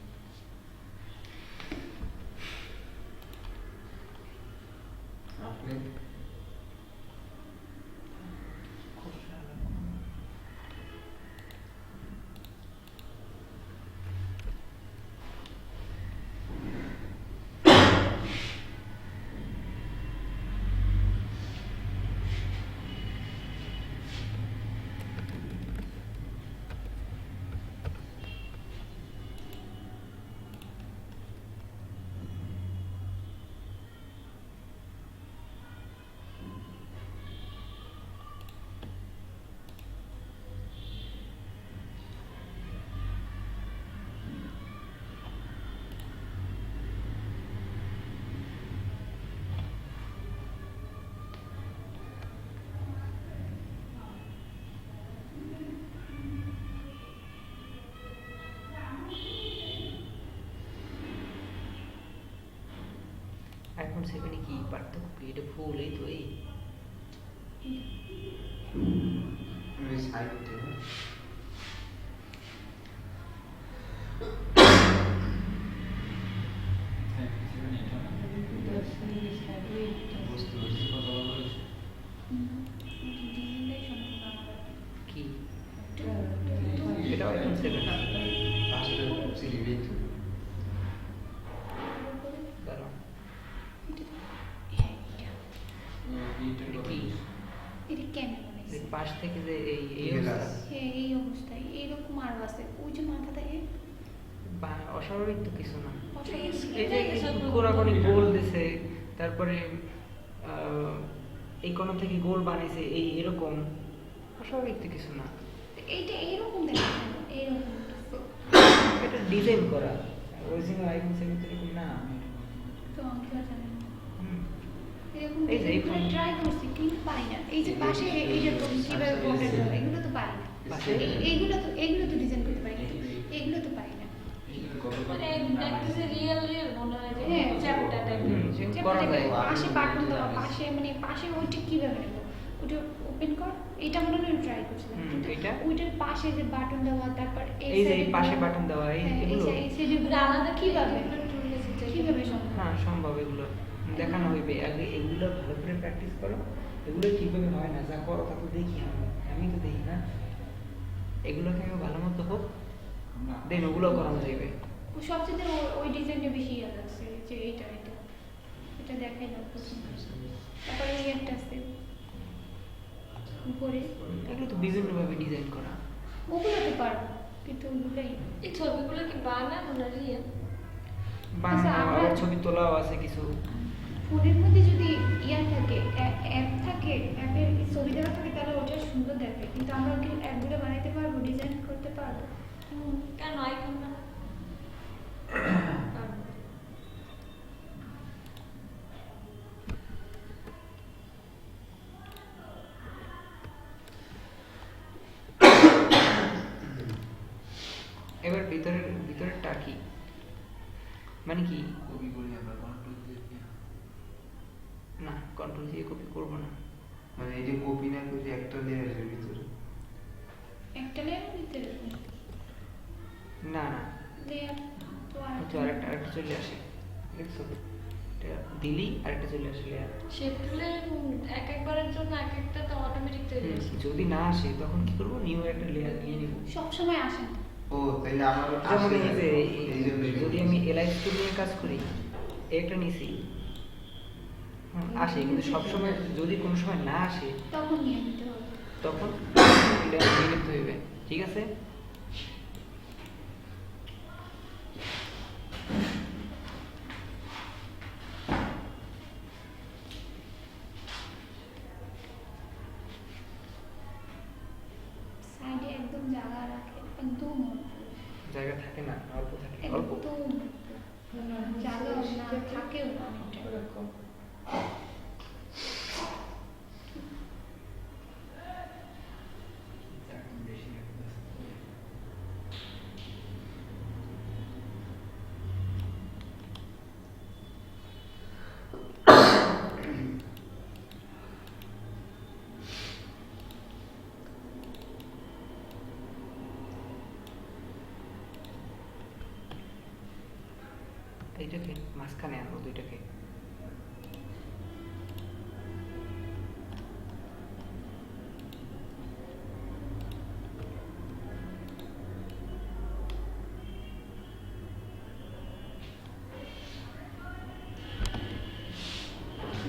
[SPEAKER 4] আপনি
[SPEAKER 1] আইফোন 7 কি পার্থক্য কি? এটা ফুল এই তো এই
[SPEAKER 4] ওই সাইডে বুঝতে পারছি
[SPEAKER 2] কথা বলা হয়েছে।
[SPEAKER 1] কি এটা আইফোন 7
[SPEAKER 4] পাঁচটা সিরিজ
[SPEAKER 1] দাঁড়াও
[SPEAKER 2] এইটার কথা
[SPEAKER 1] কি?
[SPEAKER 2] বলছি।
[SPEAKER 3] এটা কেমন বানাইছে
[SPEAKER 1] এই পাশ থেকে যে এই এই
[SPEAKER 4] Glass।
[SPEAKER 1] অবস্থা,
[SPEAKER 3] হ্যাঁ এই অবস্থায় এইরকম আরো আছে ওই যে মাথাটা
[SPEAKER 1] অস্বাভাবিক তো কিছু না।
[SPEAKER 3] অস্বাভাবিক।
[SPEAKER 1] এই যে কোরাকনি গোল দিছে, তারপরে এই কোণ থেকে গোল বানাইছে, এই এরকম অস্বাভাবিক তো কিছু না।
[SPEAKER 3] এইটা এইরকম দেখাচ্ছে না, এইরকম
[SPEAKER 1] এটা ডিজাইন করা, অরিজিনাল আইফোন 7 এরকম না।
[SPEAKER 3] তো আমি কি আর জানি না।
[SPEAKER 1] হুম।
[SPEAKER 3] এরকম
[SPEAKER 1] এই যে এই ফোন।
[SPEAKER 3] ট্রাই করছি কিন্তু পাই না। এই যে পাশে এই যে কিভাবে বটন দেওয়া এগুলো তো পাই না।
[SPEAKER 1] পাশে?
[SPEAKER 3] এইগুলো তো ডিজাইন করতে পারি কিন্তু এগুলো তো পাই না।
[SPEAKER 6] মানে দেখতেছে রিয়েল রিয়েল মনে হয় যে
[SPEAKER 3] হ্যাঁ।
[SPEAKER 6] চ্যাপ্টা টাইপের।
[SPEAKER 1] হুম, সে
[SPEAKER 3] যেমন
[SPEAKER 1] করা
[SPEAKER 3] দেখো,
[SPEAKER 1] যায়।
[SPEAKER 3] পাশে বাটন দেওয়া পাশে মানে পাশে ওইটা কিভাবে নেবো ওটা ওপেন কর এটা মনে হয় ট্রাই করছিলাম
[SPEAKER 1] হুম,
[SPEAKER 3] কিন্তু
[SPEAKER 1] এটা?
[SPEAKER 3] ওইটার পাশে যে বাটন দেওয়া তারপর
[SPEAKER 1] এই যে এই
[SPEAKER 3] side-এ
[SPEAKER 1] পাশে
[SPEAKER 3] দেওয়া,
[SPEAKER 1] বাটন দেওয়া, এই
[SPEAKER 3] হ্যাঁ,
[SPEAKER 1] এগুলো?
[SPEAKER 3] এই সাইডে
[SPEAKER 6] এগুলো আলাদা
[SPEAKER 3] কিভাবে
[SPEAKER 6] কিভাবে
[SPEAKER 3] কিভাবে সম্ভব
[SPEAKER 1] হ্যাঁ সম্ভব, এগুলো দেখানো হইবে। আগে এগুলো ভালো করে প্র্যাকটিস করো, এগুলো ঠিকভাবে হয় না, যা করো তা তো দেখি আমি তো দেখি না। এগুলোকে আমি ভালো মতো হোক, দেন ওগুলো করানো যাইবে।
[SPEAKER 3] সবচেয়ে ওই ডিজাইনটা বেশি ইয়ে লাগছে যে এটা এটা দেখাই না পছন্দ। তারপরে এই একটা আছে উপরে
[SPEAKER 1] এগুলো তো বিভিন্নভাবে ডিজাইন করা।
[SPEAKER 3] ওগুলো তো পারবো কিন্তু ওগুলোই
[SPEAKER 6] এই ছবিগুলো কি বানানো না রিয়েল?
[SPEAKER 1] বানানো,
[SPEAKER 3] আমরা-
[SPEAKER 1] আবার ছবি তোলাও আছে কিছু।
[SPEAKER 3] ফোনের মধ্যে যদি ইয়া থাকে অ্যাপ থাকে অ্যাপের ছবি দেওয়া থাকে তাহলে ওটা সুন্দর দেখে কিন্তু আমরা কি অ্যাপগুলো বানাইতে পারবো ডিজাইন করতে পারবো
[SPEAKER 6] কেন আইফোন না?
[SPEAKER 1] এবার ভিতরেরটা কি মানে কি?
[SPEAKER 2] কপি করি আমরা কন্ট্রোল দিয়ে
[SPEAKER 1] না, কন্ট্রোল দিয়ে কপি করবো না।
[SPEAKER 4] মানে এই যে কপি না করে একটা লেয়ারের ভিতরে
[SPEAKER 3] একটা লেয়ার দিতে
[SPEAKER 1] না না,
[SPEAKER 3] লেয়ার তো আর
[SPEAKER 1] তো আরেকটা চলে আসে, দেখছো? এটা দিলেই আরেকটা চলে আসে লেয়ার।
[SPEAKER 6] শেপ তুলে এক একবারের জন্য এক একটা তো অটোমেটিক তৈরি হচ্ছে।
[SPEAKER 1] যদি না আসে তখন কি করবো, নিউ একটা লেয়ার নিয়ে নিব।
[SPEAKER 3] সব সময় আসে না
[SPEAKER 4] ও তাইলে আমারও
[SPEAKER 1] যেমন
[SPEAKER 4] আসে
[SPEAKER 1] এই
[SPEAKER 4] না।
[SPEAKER 1] যে
[SPEAKER 4] এই জন্যই
[SPEAKER 1] যদি আমি এলআই স্টুডিও নিয়ে কাজ করি, একটা নিছি, আসে, কিন্তু সবসময় যদি কোনো সময় না আসে
[SPEAKER 3] তখন নিয়ে নিতে হবে
[SPEAKER 1] তখন এটা নিয়ে নিতে হইবে, ঠিক আছে?
[SPEAKER 3] সাইডে একদম জায়গা রাখে একদম
[SPEAKER 1] জায়গা থাকে না, অল্প থাকে, অল্প।
[SPEAKER 3] একদম জায়গা না থাকেও না অনেকটা
[SPEAKER 6] ওরকম।
[SPEAKER 2] এখন বেশি লাগতেছে।
[SPEAKER 1] এইটাকে মাঝখানে আনবো দুইটাকে।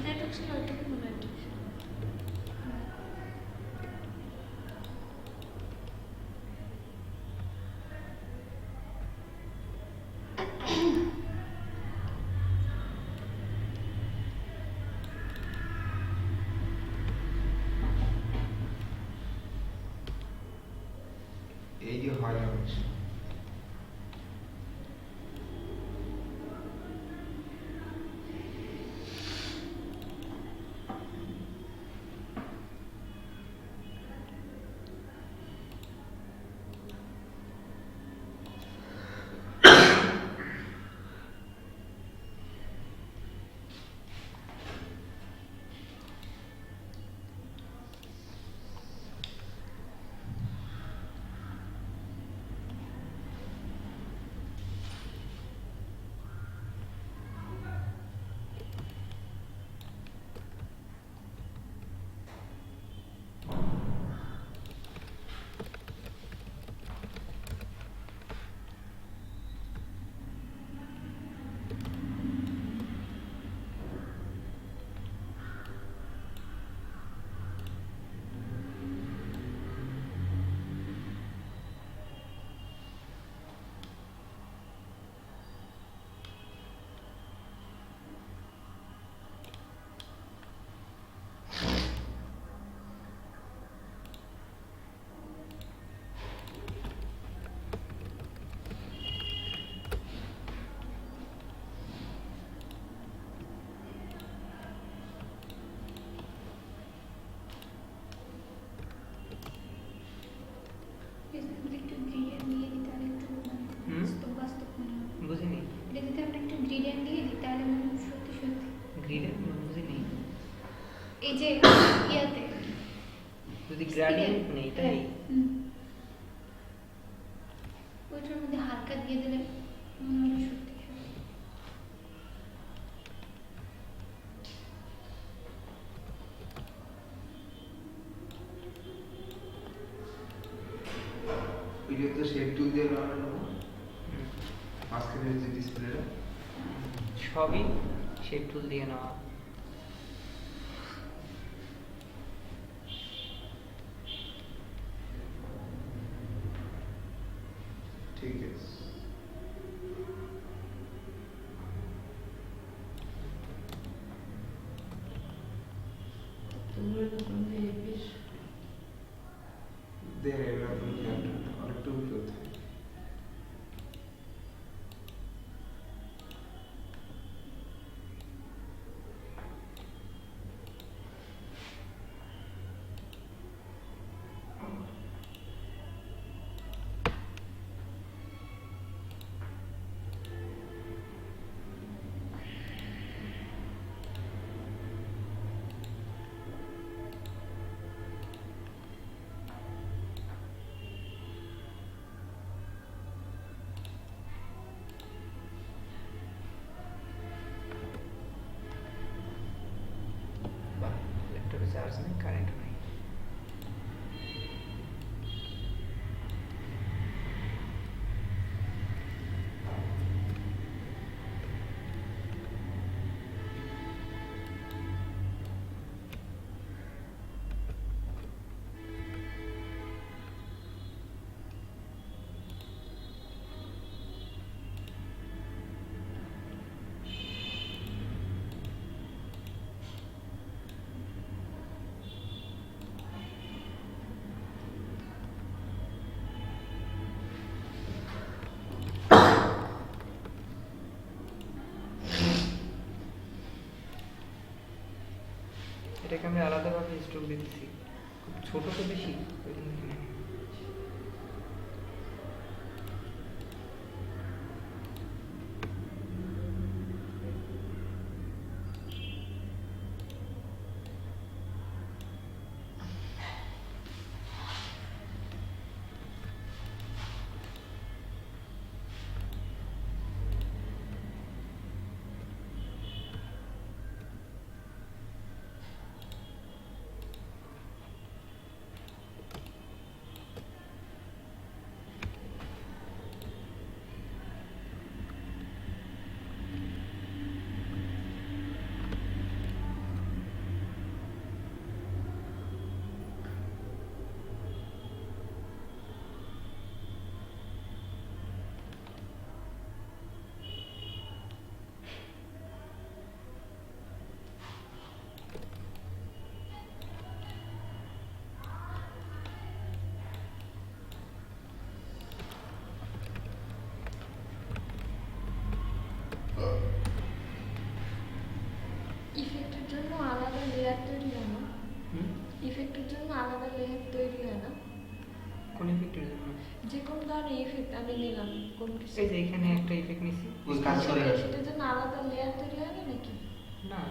[SPEAKER 6] যেটুকু ছিল ওইটুকু মনে হয় ঠিক ছিল।
[SPEAKER 4] এই যে হয় না অনেক সময়।
[SPEAKER 3] একটু গ্রেডিয়েন্ট দিয়ে দিই তাহলে একটু বাস্তব বাস্তব মনে হয়।
[SPEAKER 1] বুঝিনি।
[SPEAKER 3] এটা যদি আমরা একটু গ্রেডিয়েন্ট দিয়ে দিই তাহলে মনে হয় সত্যি সত্যি
[SPEAKER 1] গ্রিডের বুঝিনি।
[SPEAKER 3] এই যে ইয়াতে
[SPEAKER 1] যদি গ্রেডিয়েন্ট নেই তাই
[SPEAKER 3] হুম। ওইটার মধ্যে হালকা দিয়ে দিলে মনে হলো সত্যি সত্যি।
[SPEAKER 4] ভিডিও তো শেপ টুল দিয়ে বানানো মাঝখানে যে ডিসপ্লেটা
[SPEAKER 1] সবই শেপ টুল দিয়ে নেওয়া।
[SPEAKER 4] ঠিক আছে। দেখে এবার আপনি আরেকটু উঠে
[SPEAKER 1] বাহ, ল্যাপটপে চার্জ নেই, কারেন্ট নেই। এটাকে আমি আলাদাভাবে স্ট্রোক দিতেছি, খুব ছোট তো বেশি ওই জন্য এখানে।
[SPEAKER 6] ইফেক্ট আমি নিলাম কোন কিছু
[SPEAKER 1] এই যে এখানে একটা ইফেক্ট নিছি
[SPEAKER 4] ওই কাজ করে গেছে
[SPEAKER 6] সেটার জন্য আলাদা লেয়ার তৈরি হবে নাকি?
[SPEAKER 1] না,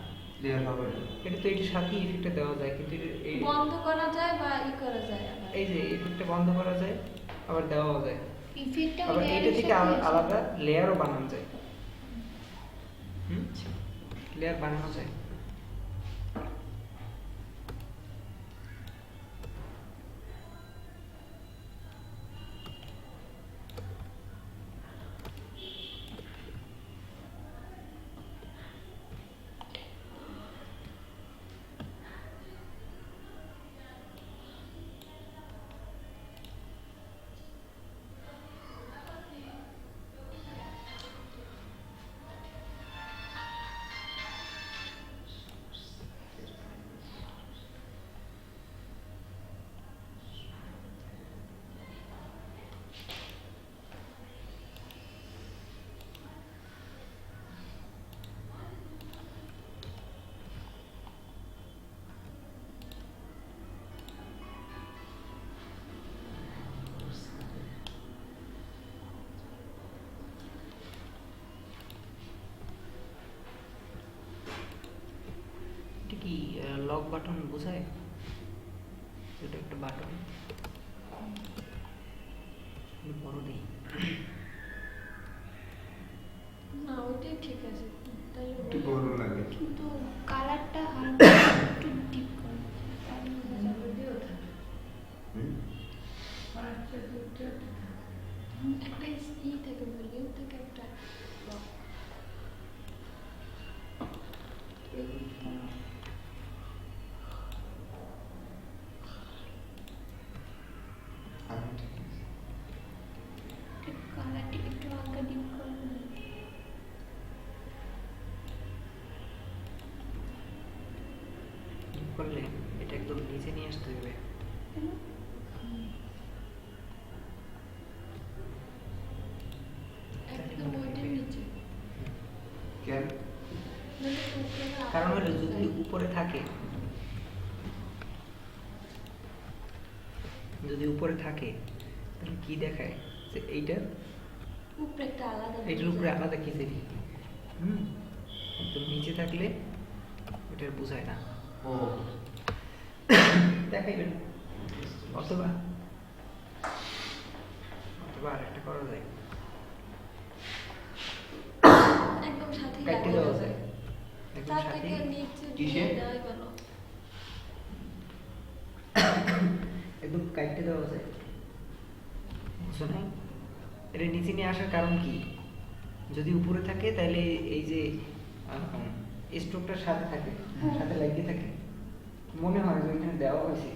[SPEAKER 4] লেয়ার হবে না।
[SPEAKER 1] এটা তো এটার সাথে ইফেক্টটা দেওয়া যায়, কিন্তু এই
[SPEAKER 6] বন্ধ করা যায় বা করা যায় আবার।
[SPEAKER 1] এই যে ইফেক্টটা বন্ধ করা যায়, আবার দেওয়াও যায়,
[SPEAKER 3] ইফেক্টটা
[SPEAKER 1] আবার এইটা থেকে আলাদা লেয়ারও বানানো যায়। লেয়ার বানানো যায়। এটা কি লক বাটন বোঝায়? এটা একটা বাটন বড় দিই।
[SPEAKER 6] না ওইটাই ঠিক আছে তাই
[SPEAKER 4] একটু বড় লাগে।
[SPEAKER 3] কিন্তু কালারটা হালকা একটু ডিপ করে
[SPEAKER 4] হুম?
[SPEAKER 6] একটা থাকে ভলিউম থেকে একটা lock।
[SPEAKER 4] আমি ঠিক আছে।
[SPEAKER 3] কালারটা একটু হালকা ডিপ করে
[SPEAKER 1] ঠিক করলে এটা একদম নিচে নিয়ে আসতে হবে।
[SPEAKER 6] একদম ওইটার নিচে
[SPEAKER 4] কেন?
[SPEAKER 6] মানে উপরে
[SPEAKER 1] কারণ
[SPEAKER 6] আবার
[SPEAKER 1] হলো যদি
[SPEAKER 6] যায়।
[SPEAKER 1] উপরে থাকে, যদি উপরে থাকে তাহলে কি দেখায় যে এইটার
[SPEAKER 6] উপরে একটা আলাদা
[SPEAKER 1] এটার উপরে আলাদা কিছু নেই। একদম নিচে থাকলে এটার বোঝায় না,
[SPEAKER 4] ও
[SPEAKER 1] দেখাইবেন। অথবা অথবা আরেকটা করা যায়,
[SPEAKER 6] একদম সাথে
[SPEAKER 1] কাটতে দেওয়া যায়, একদম
[SPEAKER 6] তার
[SPEAKER 1] সাথে
[SPEAKER 6] থেকে নিচে
[SPEAKER 4] কিসে?
[SPEAKER 6] দিয়ে দেওয়াই ভালো।
[SPEAKER 1] একদম কাটতে দেওয়া যায়। বুঝছো না? এটা নিচে নিয়ে আসার কারণ কি? যদি উপরে থাকে তাহলে এই যে স্ট্রোকটার সাথে থাকে, সাথে লাগিয়ে থাকে, মনে হয় যে ওইখানে দেওয়া হয়েছে,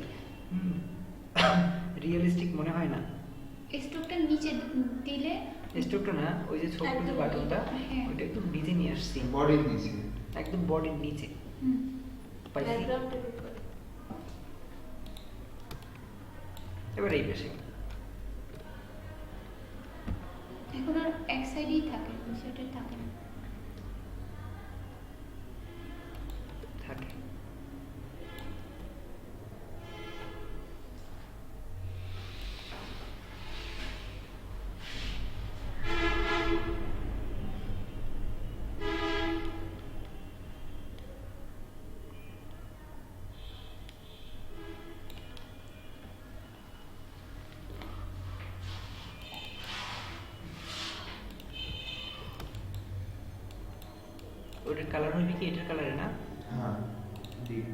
[SPEAKER 1] রিয়েলিস্টিক মনে হয় না।
[SPEAKER 3] স্টোভটা নিচে দিলে
[SPEAKER 1] স্ট্রোকটা না, ওই যে ছোট যে
[SPEAKER 6] একদম
[SPEAKER 1] বাটনটা
[SPEAKER 3] হ্যাঁ।
[SPEAKER 1] ওইটা একদম নিচে নিয়ে আসছি,
[SPEAKER 4] বডির নিচে।
[SPEAKER 1] একদম বডির নিচে পাইছি।
[SPEAKER 6] ব্যাকগ্রাউন্ডের উপরে
[SPEAKER 1] এবার এই পাশে
[SPEAKER 3] এখন আর এক সাইডেই থাকে, সেটা থাকে না।
[SPEAKER 1] থাকে। ওটার কালার হইবে কি এটার কালারে না?
[SPEAKER 4] হ্যাঁ ডিপ।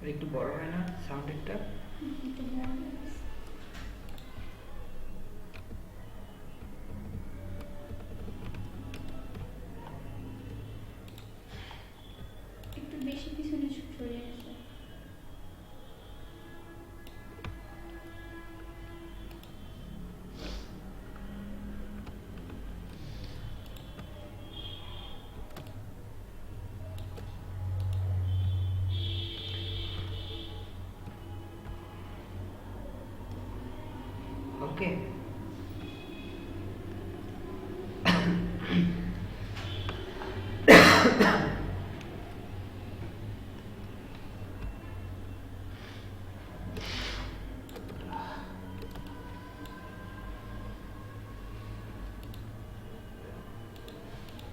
[SPEAKER 1] আর একটু বড় হয় না সাউন্ডেরটা?
[SPEAKER 3] একটু বড় হয়ে গেছে। একটু বেশি পিছনে সরে গেছে।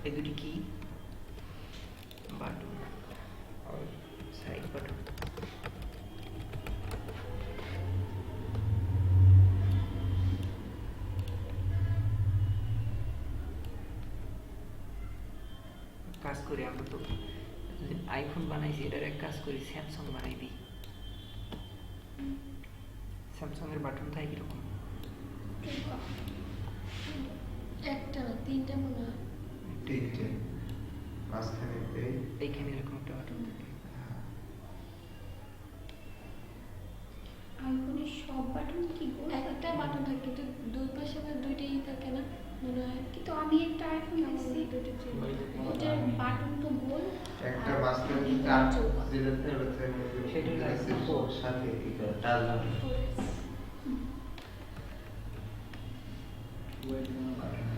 [SPEAKER 1] এই দুটি কি বাটন আর সাইড বাটন। কাজ করি আমরা তো আইফোন বানাইছি, এটার এক কাজ করি স্যামসাং বানাই দিই। স্যামসাং এর বাটন থাকে কিরকম?
[SPEAKER 6] একটা না, তিনটা মনে হয়।
[SPEAKER 4] তিনটে মাঝখানে
[SPEAKER 1] এইখানে এরকম একটা বাটন থাকে।
[SPEAKER 3] আইফোনের সব বাটন কি গোল?
[SPEAKER 6] একটা বাটন থাকে কিন্তু দুই পাশে আবার দুইটাই থাকে না মনে হয়।
[SPEAKER 3] কিন্তু আমি একটা আইফোন দেখছি
[SPEAKER 6] দুটো ছিল।
[SPEAKER 3] ওটার বাটন তো গোল,
[SPEAKER 4] একটা
[SPEAKER 3] আর
[SPEAKER 4] মাঝখানে
[SPEAKER 3] ভিতরে
[SPEAKER 4] কাট
[SPEAKER 3] চৌকো।
[SPEAKER 4] যেটাতে
[SPEAKER 1] সেটাই
[SPEAKER 4] আছে
[SPEAKER 1] লাগছে।
[SPEAKER 4] সাথে টাচ বাটন।
[SPEAKER 2] ওয়েট কোনো বাটন নেই।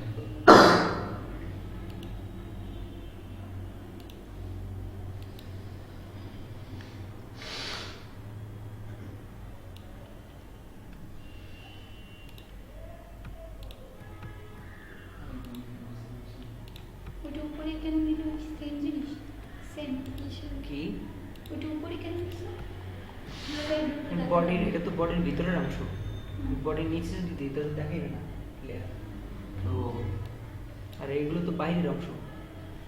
[SPEAKER 3] ওটা উপরে কেন দিল? সেম জিনিস, সেম
[SPEAKER 1] কি
[SPEAKER 3] ওটা উপরে কেন দিল?
[SPEAKER 1] বডির, এটা তো বডির ভিতরের অংশ, বডির নিচে যদি দিই তাহলে দেখাইবে না লেয়ার। তো আর এইগুলো তো বাইরের অংশ,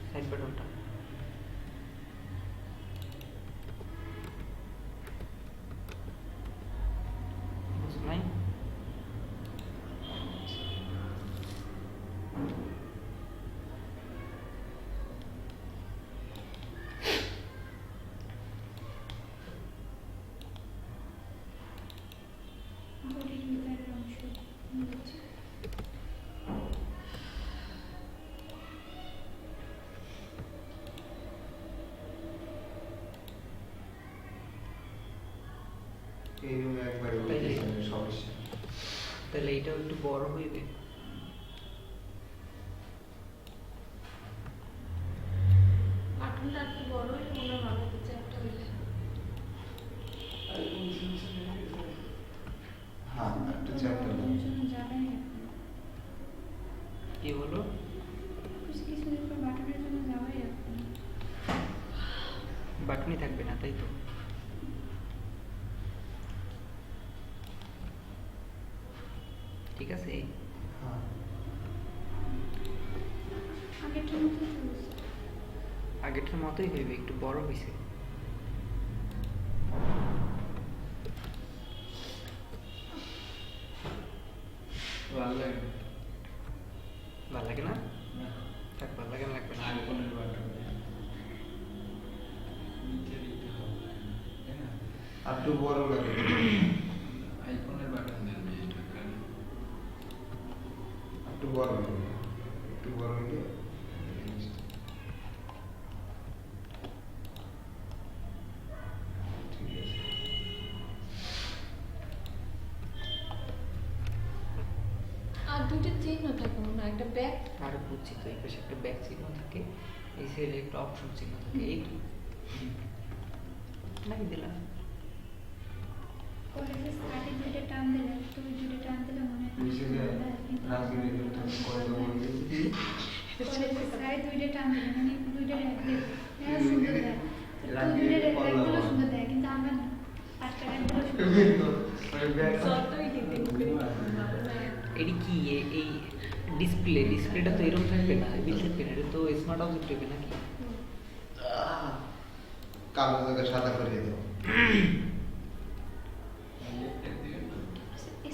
[SPEAKER 1] সাইড বাটনটা। বুঝছো নাই?
[SPEAKER 3] বডির ভিতরের অংশ বুঝছি।
[SPEAKER 4] এই রুমে একবারে সমস্যা।
[SPEAKER 1] তাহলে এইটাও একটু বড় হইবে।
[SPEAKER 6] বাটনটা একটু বড় হলে মনে হয় ভালো হতো, একটা হইলে।
[SPEAKER 4] হ্যাঁ একটা চ্যাপ্টার
[SPEAKER 3] বাটনের জন্য যাবে না এখন।
[SPEAKER 1] কি বলো?
[SPEAKER 3] কিছুদিন পর বাটনের জন্য যাবে এখন।
[SPEAKER 1] বাটনই থাকবে না, তাই তো? ঠিক আছে।
[SPEAKER 4] হ্যাঁ
[SPEAKER 3] আগেরটার মতো চলছে।
[SPEAKER 1] আগেরটার মতোই হইবে, একটু বড় হয়েছে।
[SPEAKER 2] ভালো লাগে
[SPEAKER 1] ভালো লাগে না?
[SPEAKER 2] না?
[SPEAKER 1] থাক, ভালো লাগে না, লাগবে না।
[SPEAKER 2] আইফোনের বাটন নিচে দিতে হবে, তাই না?
[SPEAKER 4] আর একটু বড় লাগে।
[SPEAKER 2] আইফোনের বাটন দেন না এটা কারণ
[SPEAKER 4] একটু বড় লাগে, একটু বড় হইলে জিনিসটা ঠিক আছে।
[SPEAKER 6] আর দুইটা চিহ্ন থাকে মনে হয়, একটা ব্যাক।
[SPEAKER 1] আর বুঝছি তো, এই পাশে একটা ব্যাক চিহ্ন থাকে, এই সাইডে একটা অপশন চিহ্ন থাকে, এই তো নাকি দিলাম।
[SPEAKER 3] কলেজে স্টার্টে দুটো টান দিলে, তুমি দুটো টান দিলে মনে হয়
[SPEAKER 4] বুঝছে যে রাজনীতির কত বলতে
[SPEAKER 3] কলেজে স্টার্টে দুটো টান দিলে মানে দুটো রেখে সুন্দর দেয়। তুই দুটো রেখে সুন্দর দেয়, কিন্তু আমরা না, পাঁচটা রেখে
[SPEAKER 6] যতই দিতে ভালো লাগে।
[SPEAKER 1] এটি কি এই ডিসপ্লেটা তো এরকম থাকবে না, বিল থাকবে না, এটা তো স্মার্ট অবজেক্ট হবে নাকি?
[SPEAKER 4] কালো জায়গা সাদা করে দেবো।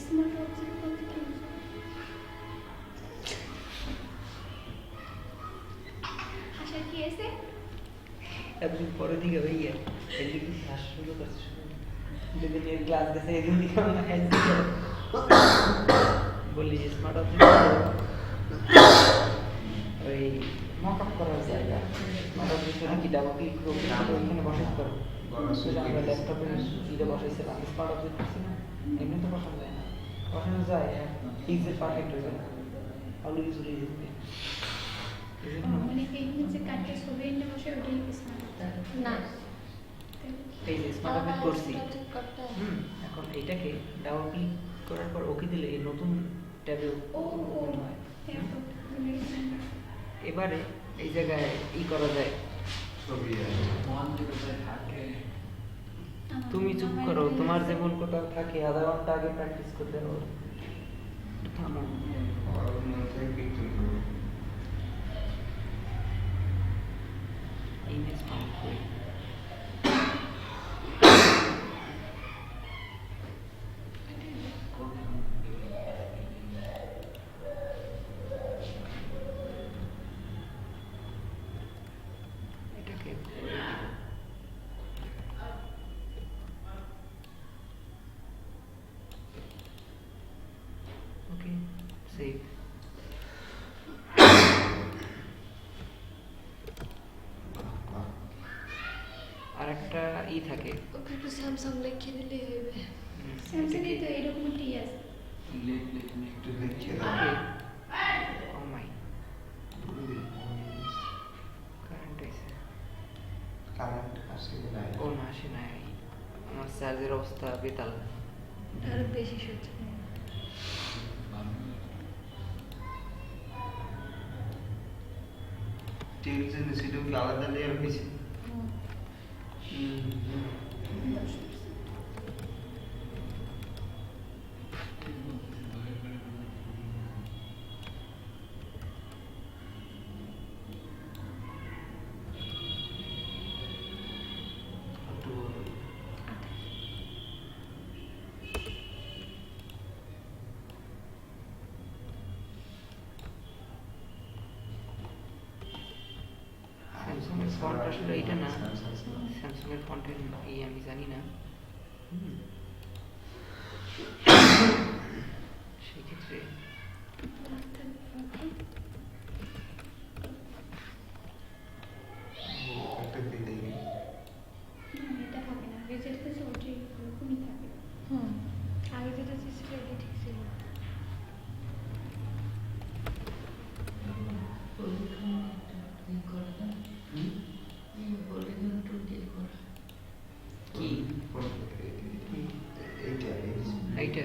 [SPEAKER 3] স্মার্ট অবজেক্ট বলতে কি বুঝো? আশা কি এসে
[SPEAKER 1] এতদিন পরে দিকে ভাইয়া এদিকে শ্বাস শুরু করছে, যদি এর গ্লাস দিতে এদিন দিকে আমরা হেড দিকে বললি যে স্মার্ট অবজেক্ট ওই মক আপ করার জায়গা, স্মার্ট অবজেক্ট কি ডাবল ক্লিক করবে ওখানে বসাতে পারো। আমরা ল্যাপটপে ইটা বসাইছিলাম, স্মার্ট অবজেক্ট করছি না, এমনি তো বসানো যায় না, বসানো যায় পিক্সেল পারফেক্ট হয়ে যাবে, অলরেডি চলে যাবে।
[SPEAKER 3] মানে এই যে কাটে ছবি এনে বসে ওটাই স্মার্ট
[SPEAKER 6] না,
[SPEAKER 1] এই যে স্মার্ট অবজেক্ট করছি।
[SPEAKER 6] ঠিক করতে হবে।
[SPEAKER 1] এখন এইটাকে ডাবল ক্লিক করার পর ওকে দিলে এই নতুন ট্যাবে
[SPEAKER 3] ও ও
[SPEAKER 1] ওপেন হয়।
[SPEAKER 3] এরপর
[SPEAKER 1] এবারে এই জায়গায় ই করা যায়।
[SPEAKER 4] ছবি
[SPEAKER 2] মন যেটা থাকে
[SPEAKER 1] তুমি চুপ করো, তোমার যেমন কোথাও থাকে আধা ঘন্টা আগে প্র্যাকটিস করতে হবে। থামো।
[SPEAKER 4] আর মনে থেকে পিকচার করো।
[SPEAKER 1] ইমেজ ফাউন্ড করি। এটাকে ওকে সেভ। আর একটা ই থাকে,
[SPEAKER 6] ওকে একটু স্যামসাং লিখে দিলেই হইবে।
[SPEAKER 3] স্যামসাং এ তো এরকম একটাই আছে।
[SPEAKER 4] একটু লিখে দাও।
[SPEAKER 1] ওকে ও মাই কারেন্ট আছে।
[SPEAKER 4] কারেন্ট আসে না।
[SPEAKER 1] ও না আসে নাই, আমার চার্জের অবস্থা বেতাল।
[SPEAKER 6] আরো বেশি সহ্য হয়।
[SPEAKER 4] টেলিভিশনে সেটাও কি আলাদা লেয়ার হয়েছে?
[SPEAKER 1] একটু স্যামসাং এর ফন্ট আসলে এটা না, স্যামসাং এর ফন্টের এই আমি জানি না। সেক্ষেত্রে
[SPEAKER 4] একটা দিলে
[SPEAKER 3] এটা থাকে না, রেজাল্ট কাছে ওটাই ওরকমই থাকে।
[SPEAKER 6] হুম, আগে যেটা ছিল এটা ঠিক ছিল।
[SPEAKER 1] কি
[SPEAKER 4] এইটা
[SPEAKER 1] এইটা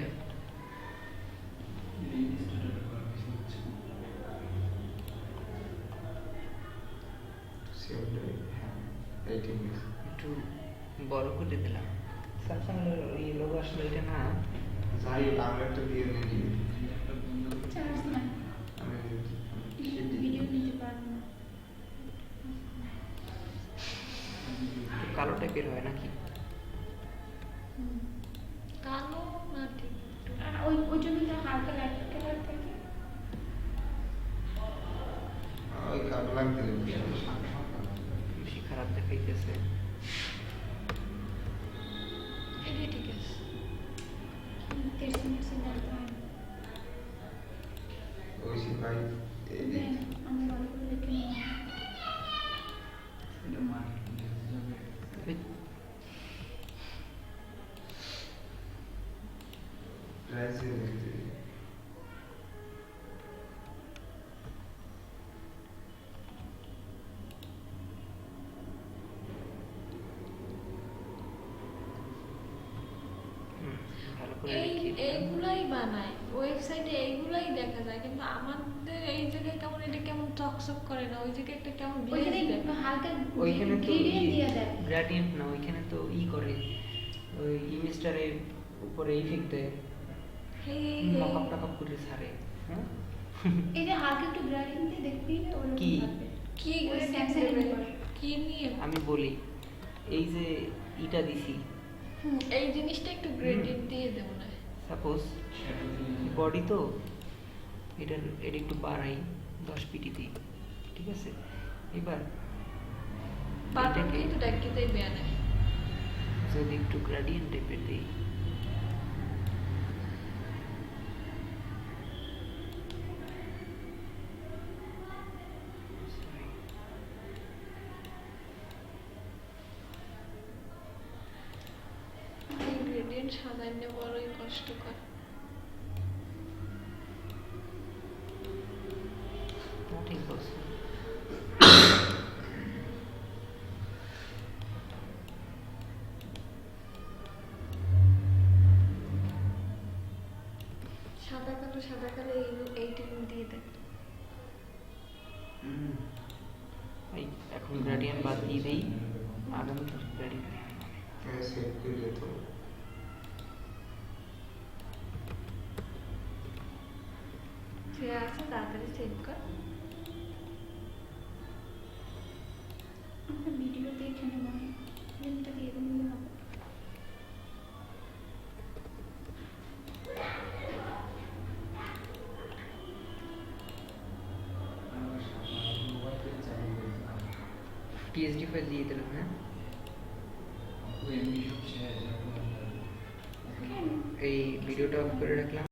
[SPEAKER 4] এইটা
[SPEAKER 1] একটু বড় করে দিলাম। স্যামসাং এর এই লোগো আসলে এটা না।
[SPEAKER 4] যাই হোক আমরা একটা দিয়ে নিই।
[SPEAKER 3] চার্জ নাই,
[SPEAKER 4] আমি
[SPEAKER 3] ভিডিও নিতে পারবো না।
[SPEAKER 1] একটু কালো টাইপের হয় নাকি?
[SPEAKER 6] হুম, কালো না ঠিক একটু।
[SPEAKER 3] আর ওই জন্য তো হালকা লাইট কালার থাকে।
[SPEAKER 4] ওই কালো লাগতে
[SPEAKER 1] বেশি খারাপ দেখাইতেছে।
[SPEAKER 6] এটাই ঠিক আছে।
[SPEAKER 3] 30% লাগবে।
[SPEAKER 4] ওই সে ভাই এই যে
[SPEAKER 3] আমি ভালো করে দেখে নিই।
[SPEAKER 2] এটা মার্কেটিং হিসেবে
[SPEAKER 4] প্রাইস লিখতে
[SPEAKER 1] ভালো করে
[SPEAKER 6] এই
[SPEAKER 1] লিখি।
[SPEAKER 6] এইগুলাই বানায় ওয়েবসাইটে, এইগুলাই দেখা যায়, কিন্তু আমাদের এই জায়গায় কেমন এটা কেমন চকচক করে না, ওই জায়গায় একটা কেমন
[SPEAKER 3] ওইখানে
[SPEAKER 6] glaze দেয়।
[SPEAKER 3] হালকা
[SPEAKER 1] ওইখানে তো
[SPEAKER 3] gradient দিয়ে দেয়।
[SPEAKER 1] গ্রেডিয়েন্ট না, ওইখানে তো ই করে ওই ইমেজটারে উপরে ইফেক্ট দেয়, মকআপ টাকআপ করে ছাড়ে। হ্যাঁ
[SPEAKER 3] এই যে হালকা একটু গ্রেডিয়েন্ট দিয়ে দেখবি না ওরকম
[SPEAKER 1] কি?
[SPEAKER 3] থাকবে।
[SPEAKER 6] কি
[SPEAKER 3] ওই
[SPEAKER 6] gradient
[SPEAKER 3] Samsung এর
[SPEAKER 6] দেবে?
[SPEAKER 3] উপর।
[SPEAKER 6] কি নিয়ে?
[SPEAKER 1] আমি বলি, এই যে ইটা দিছি,
[SPEAKER 6] হুম, এই জিনিসটা একটু গ্রেডিয়েন্ট দিয়ে দেবো না।
[SPEAKER 1] সাপোজ বডি তো এটা একটু বাড়াই 10 পিটি দিই, ঠিক আছে? এবার
[SPEAKER 6] বাটন
[SPEAKER 1] এটাকে
[SPEAKER 6] কিন্তু ডাকিতেই বেয়া নেয়।
[SPEAKER 1] যদি একটু গ্রেডিয়েন্ট টাইপের দিই,
[SPEAKER 6] এই গ্রেডিয়েন্ট সাজাইতে বড়ই কষ্টকর।
[SPEAKER 1] ঠিক বলছো।
[SPEAKER 6] সাদা কালো এইটুকু দিয়ে দেয়।
[SPEAKER 1] দিয়ে দিই, আগামী রেডি।
[SPEAKER 4] হ্যাঁ সেভ করে তো
[SPEAKER 6] সে আছে তাড়াতাড়ি সেভ কর।
[SPEAKER 3] আমরা ভিডিও দেখে নেব, লিঙ্কটা দিয়ে দিলে হবে।
[SPEAKER 2] মোবাইল চালু করে
[SPEAKER 1] পিএইচডি ফাইল দিয়ে দিলাম। হ্যাঁ,
[SPEAKER 2] এমনি সব শেষ।
[SPEAKER 1] এই ভিডিওটা অফ করে রাখলাম।